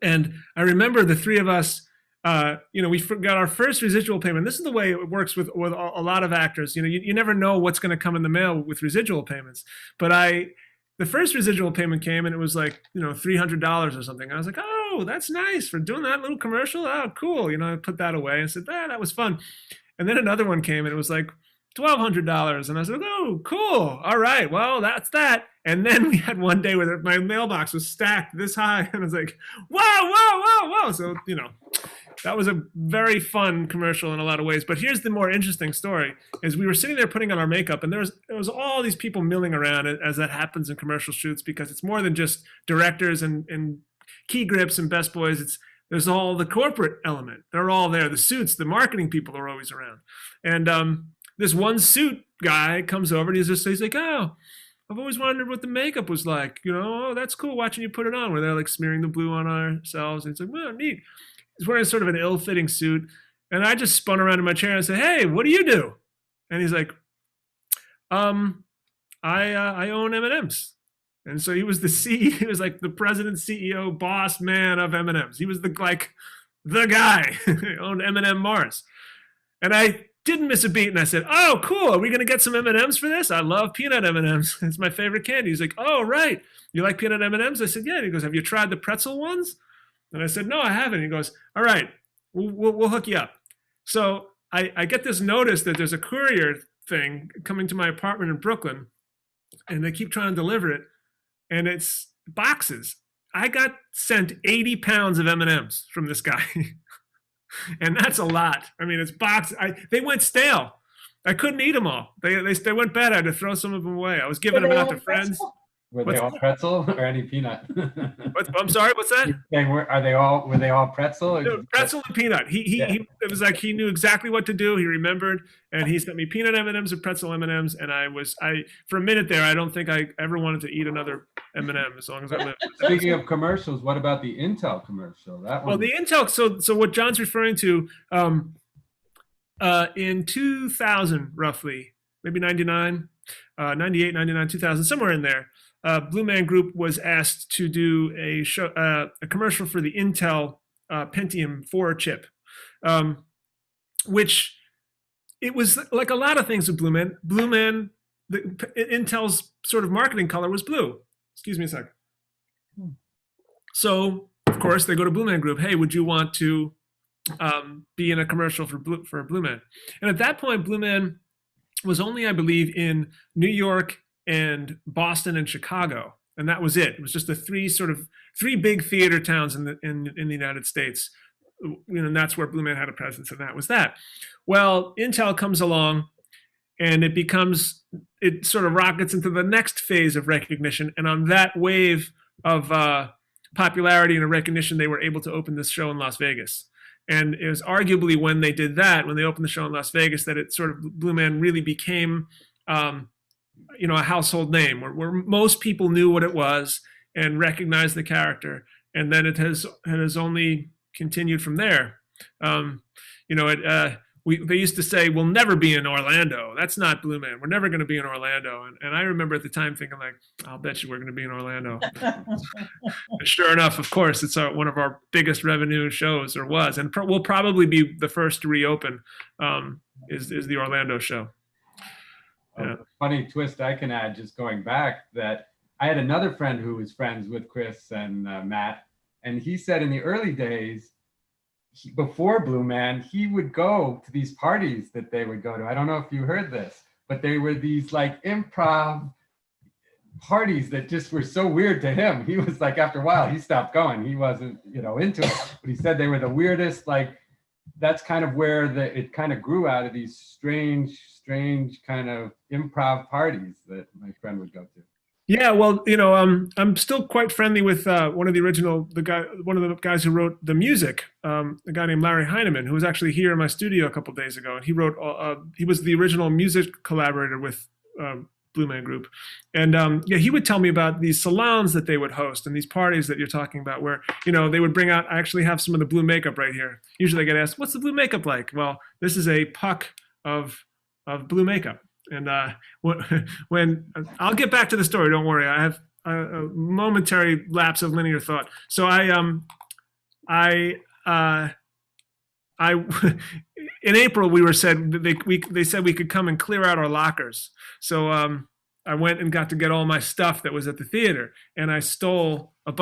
And I remember the three of us, we got our first residual payment. This is the way it works with a lot of actors. You never know what's going to come in the mail with residual payments. But the first residual payment came and it was like, $300 or something. I was like, oh, that's nice for doing that little commercial. Oh, cool. I put that away and said, that was fun. And then another one came and it was like $1,200. And I was like, oh, cool. All right. Well, that's that. And then we had one day where my mailbox was stacked this high. And I was like, whoa. So, that was a very fun commercial in a lot of ways. But here's the more interesting story, is we were sitting there putting on our makeup, and there was all these people milling around, as that happens in commercial shoots, because it's more than just directors and key grips and best boys. There's all the corporate element. They're all there. The suits, the marketing people are always around. And this one suit guy comes over and he's like, oh, I've always wondered what the makeup was like. Oh, that's cool watching you put it on, where they're like smearing the blue on ourselves. And it's like, well, neat. He's wearing sort of an ill-fitting suit. And I just spun around in my chair and said, hey, what do you do? And he's like, I own M&Ms. And so he was he was like the president, CEO, boss man of M&Ms. He was the guy who owned M&M Mars. And I didn't miss a beat. And I said, oh, cool. Are we going to get some M&Ms for this? I love peanut M&Ms. It's my favorite candy. He's like, oh, right. You like peanut M&Ms? I said, yeah. And he goes, have you tried the pretzel ones? And I said, no, I haven't. He goes, all right, we'll hook you up. So I get this notice that there's a courier thing coming to my apartment in Brooklyn, and they keep trying to deliver it, and it's boxes. I got sent 80 pounds of M&Ms from this guy, and that's a lot. I mean, it's boxes. They went stale. I couldn't eat them all. They went bad. I had to throw some of them away. I was giving them out to friends. Were they all pretzel or any peanut? I'm sorry, what's that? Were they all pretzel? Or no, pretzel and peanut. It was like he knew exactly what to do. He remembered, and he sent me peanut M&Ms and pretzel M&Ms. And I for a minute there, I don't think I ever wanted to eat another M&M as long as I lived. Speaking of commercials, what about the Intel commercial? That one. Well, the Intel. So what John's referring to, in 2000, roughly, maybe 99, 98, 99, 2000, somewhere in there. Blue Man Group was asked to do a commercial for the Intel Pentium 4 chip, which it was like a lot of things with Blue Man. Intel's sort of marketing color was blue. Excuse me a second. So, of course, they go to Blue Man Group. Hey, would you want to be in a commercial for Blue Man? And at that point, Blue Man was only, I believe, in New York and Boston and Chicago, and that was it. It was just the three big theater towns in the United States. And that's where Blue Man had a presence, and that was that. Well, Intel comes along, and it sort of rockets into the next phase of recognition. And on that wave of popularity and recognition, they were able to open this show in Las Vegas. And it was arguably when they did that, when they opened the show in Las Vegas, that it sort of Blue Man really became a household name where most people knew what it was and recognized the character. And then it has only continued from there. They used to say, we'll never be in Orlando. That's not Blue Man. We're never going to be in Orlando. And I remember at the time thinking like, I'll bet you we're going to be in Orlando. Sure enough, of course, it's one of our biggest revenue shows, or was, and we'll probably be the first to reopen is the Orlando show. Yeah. Funny twist I can add, just going back, that I had another friend who was friends with Chris and Matt, and he said in the early days, before Blue Man, he would go to these parties that they would go to. I don't know if you heard this, but they were these like improv parties that just were so weird to him. He was like, after a while, he stopped going. He wasn't, into it. But he said they were the weirdest, like, that's kind of where it kind of grew out of these strange kind of improv parties that my friend would go to. Yeah, well, I'm still quite friendly with one of the guys who wrote the music, a guy named Larry Heineman, who was actually here in my studio a couple days ago, and he was the original music collaborator with Blue Man Group, and he would tell me about these salons that they would host and these parties that you're talking about, where they would bring out. I actually have some of the blue makeup right here. Usually, I get asked, "What's the blue makeup like?" Well, this is a puck of blue makeup. And when I'll get back to the story, don't worry. I have a momentary lapse of linear thought. So in April they said we could come and clear out our lockers. So I went and got to get all my stuff that was at the theater, and I stole a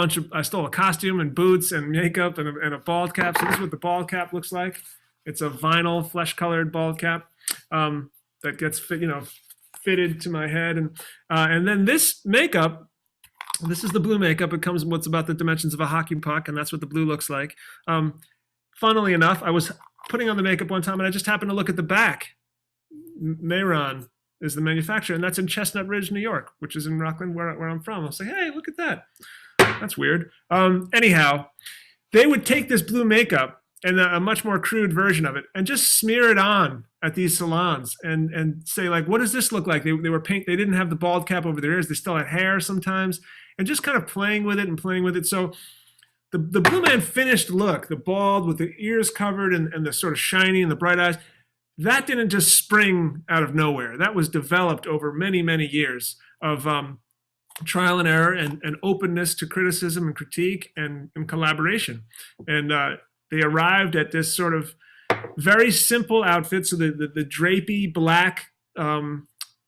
costume and boots and makeup and a bald cap. So this is what the bald cap looks like. It's a vinyl flesh-colored bald cap. That gets fitted to my head, and then this makeup. This is the blue makeup. It comes in what's about the dimensions of a hockey puck, and that's what the blue looks like. Funnily enough, I was putting on the makeup one time, and I just happened to look at the back. Mayron is the manufacturer, and that's in Chestnut Ridge, New York, which is in Rockland, where I'm from. I'll say, hey, look at that. That's weird. Anyhow, they would take this blue makeup and a much more crude version of it, and just smear it on at these salons and say, like, what does this look like? They were paint. They didn't have the bald cap over their ears. They still had hair sometimes, and just kind of playing with it. So the Blue Man finished look, the bald with the ears covered and the sort of shiny and the bright eyes, that didn't just spring out of nowhere. That was developed over many, many years of trial and error and openness to criticism and critique and collaboration. And they arrived at this sort of very simple outfit. So the drapey black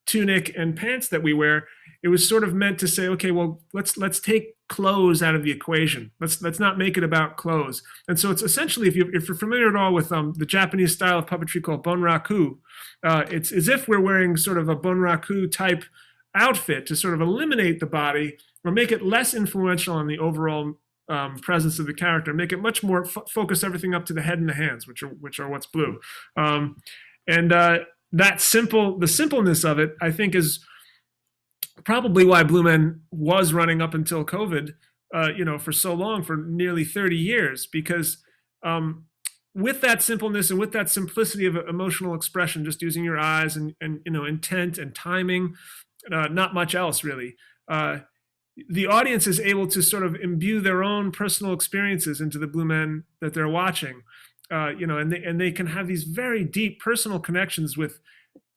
tunic and pants that we wear, it was sort of meant to say, okay, well, let's take clothes out of the equation. Let's not make it about clothes. And so it's essentially, if you're familiar at all with the Japanese style of puppetry called bonraku, it's as if we're wearing sort of a bonraku type outfit to sort of eliminate the body or make it less influential on the overall presence of the character, make it much more focus everything up to the head and the hands, which are what's blue. The simpleness of it, I think, is probably why Blue Man was running up until COVID, for so long, for nearly 30 years, because with that simpleness and with that simplicity of emotional expression, just using your eyes and intent and timing, not much else really. The audience is able to sort of imbue their own personal experiences into the Blue Man that they're watching, and they can have these very deep personal connections with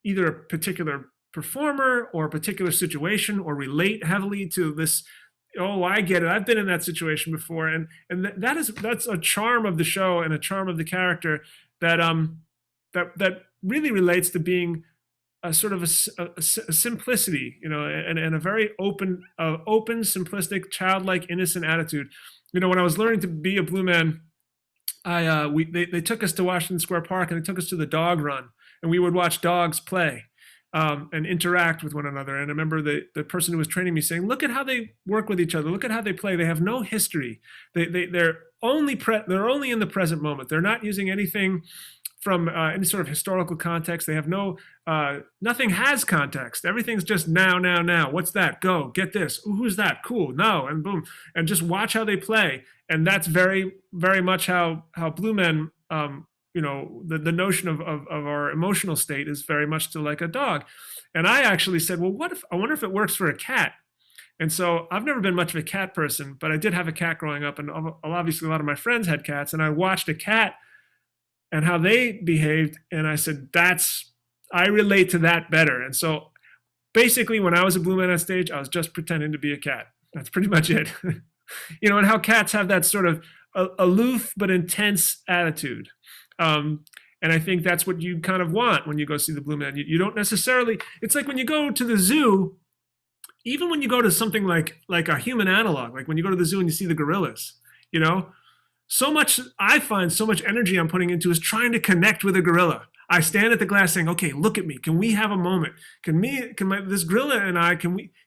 either a particular performer or a particular situation, or relate heavily to this. Oh, I get it. I've been in that situation before, and that's a charm of the show and a charm of the character that really relates to being a sort of a simplicity, and a very open, simplistic, childlike, innocent attitude. When I was learning to be a Blue Man, they took us to Washington Square Park, and they took us to the dog run, and we would watch dogs play and interact with one another. And I remember the person who was training me saying, "Look at how they work with each other. Look at how they play. They have no history. They're only in the present moment. They're not using anything from any sort of historical context. They have nothing has context. Everything's just now. What's that? Go, get this. Ooh, who's that? Cool, no, and boom. And just watch how they play. And that's very, very much how Blue Men, the notion of our emotional state is very much to like a dog. And I actually said, well, I wonder if it works for a cat. And so I've never been much of a cat person, but I did have a cat growing up, and obviously a lot of my friends had cats, and I watched a cat and how they behaved, and I said, I relate to that better. And so basically, when I was a Blue Man on stage, I was just pretending to be a cat. That's pretty much it. And how cats have that sort of aloof but intense attitude. And I think that's what you kind of want when you go see the Blue Man. You don't necessarily, it's like when you go to the zoo, even when you go to something like a human analog, like when you go to the zoo and you see the gorillas, so much, I find so much energy I'm putting into is trying to connect with a gorilla. I stand at the glass saying, okay, look at me. Can we have a moment? This gorilla and I,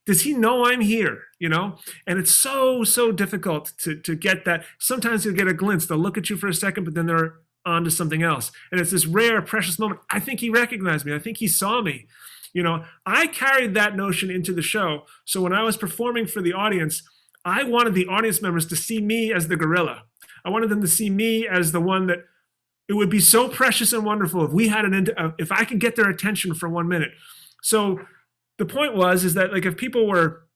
does he know I'm here? You know? And it's so difficult to get that. Sometimes you'll get a glimpse. They'll look at you for a second, but then they're on to something else. And it's this rare, precious moment. I think he recognized me. I think he saw me. You know, I carried that notion into the show. So when I was performing for the audience, I wanted the audience members to see me as the gorilla. I wanted them to see me as the one that it would be so precious and wonderful if we had if I could get their attention for 1 minute. So the point is that like if people were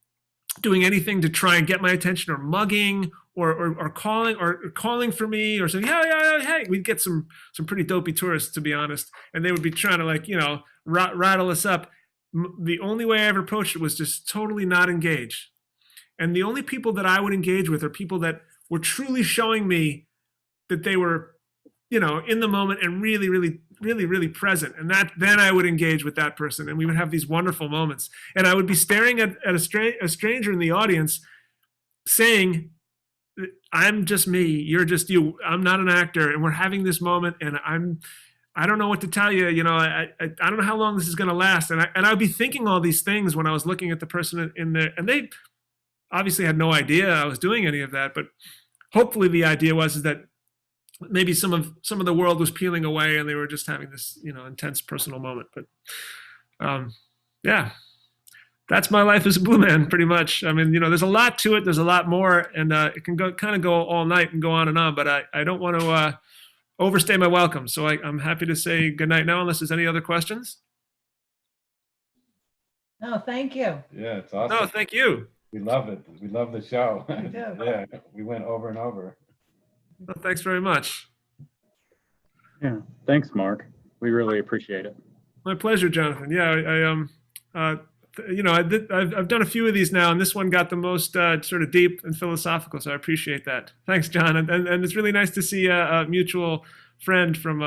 doing anything to try and get my attention or mugging or calling for me or saying, yeah, hey, we'd get some pretty dopey tourists, to be honest. And they would be trying to like, you know, rattle us up. The only way I ever approached it was just totally not engage. And the only people that I would engage with are people that were truly showing me that they were, you know, in the moment and really present. And then I would engage with that person and we would have these wonderful moments. And I would be staring at a stranger in the audience saying, I'm just me, you're just you, I'm not an actor, and we're having this moment and I don't know what to tell you, you know, I don't know how long this is going to last. And I would be thinking all these things when I was looking at the person in there, and they obviously had no idea I was doing any of that, but hopefully the idea is that maybe some of the world was peeling away and they were just having this, you know, intense personal moment. But yeah, that's my life as a Blue Man, pretty much. I mean, you know, there's a lot to it. There's a lot more, and it can kind of go all night and go on, but I don't want to overstay my welcome. So I'm happy to say good night now, unless there's any other questions. No, thank you. Yeah, it's awesome. No, thank you. We love it. We love the show. We do. Yeah, we went over and over. Well, thanks very much. Yeah, thanks, Mark. We really appreciate it. My pleasure, Jonathan. Yeah, you know, I've done a few of these now, and this one got the most sort of deep and philosophical. So I appreciate that. Thanks, John. And it's really nice to see a mutual friend from,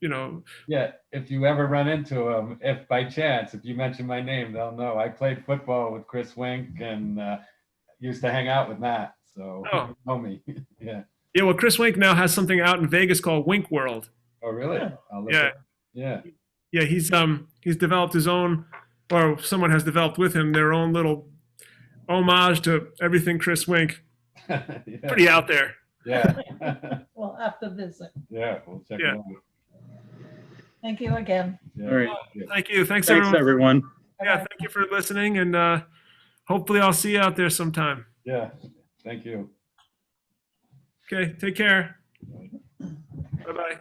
you know. Yeah, if you ever run into him, if by chance, if you mention my name, they'll know. I played football with Chris Wink and used to hang out with Matt. So you know me. Yeah. Yeah, well, Chris Wink now has something out in Vegas called Wink World. Oh, really? Yeah. Yeah. Yeah, he's developed his own, or someone has developed with him their own little homage to everything Chris Wink. Yeah. Pretty out there. Yeah. We'll have to visit. Yeah, we'll check Yeah. it out. Thank you again. Yeah. All right. Thank you. Thanks Thanks, everyone. everyone. Yeah, thank you for listening, and hopefully I'll see you out there sometime. Yeah. Thank you. Okay, take care. Bye-bye.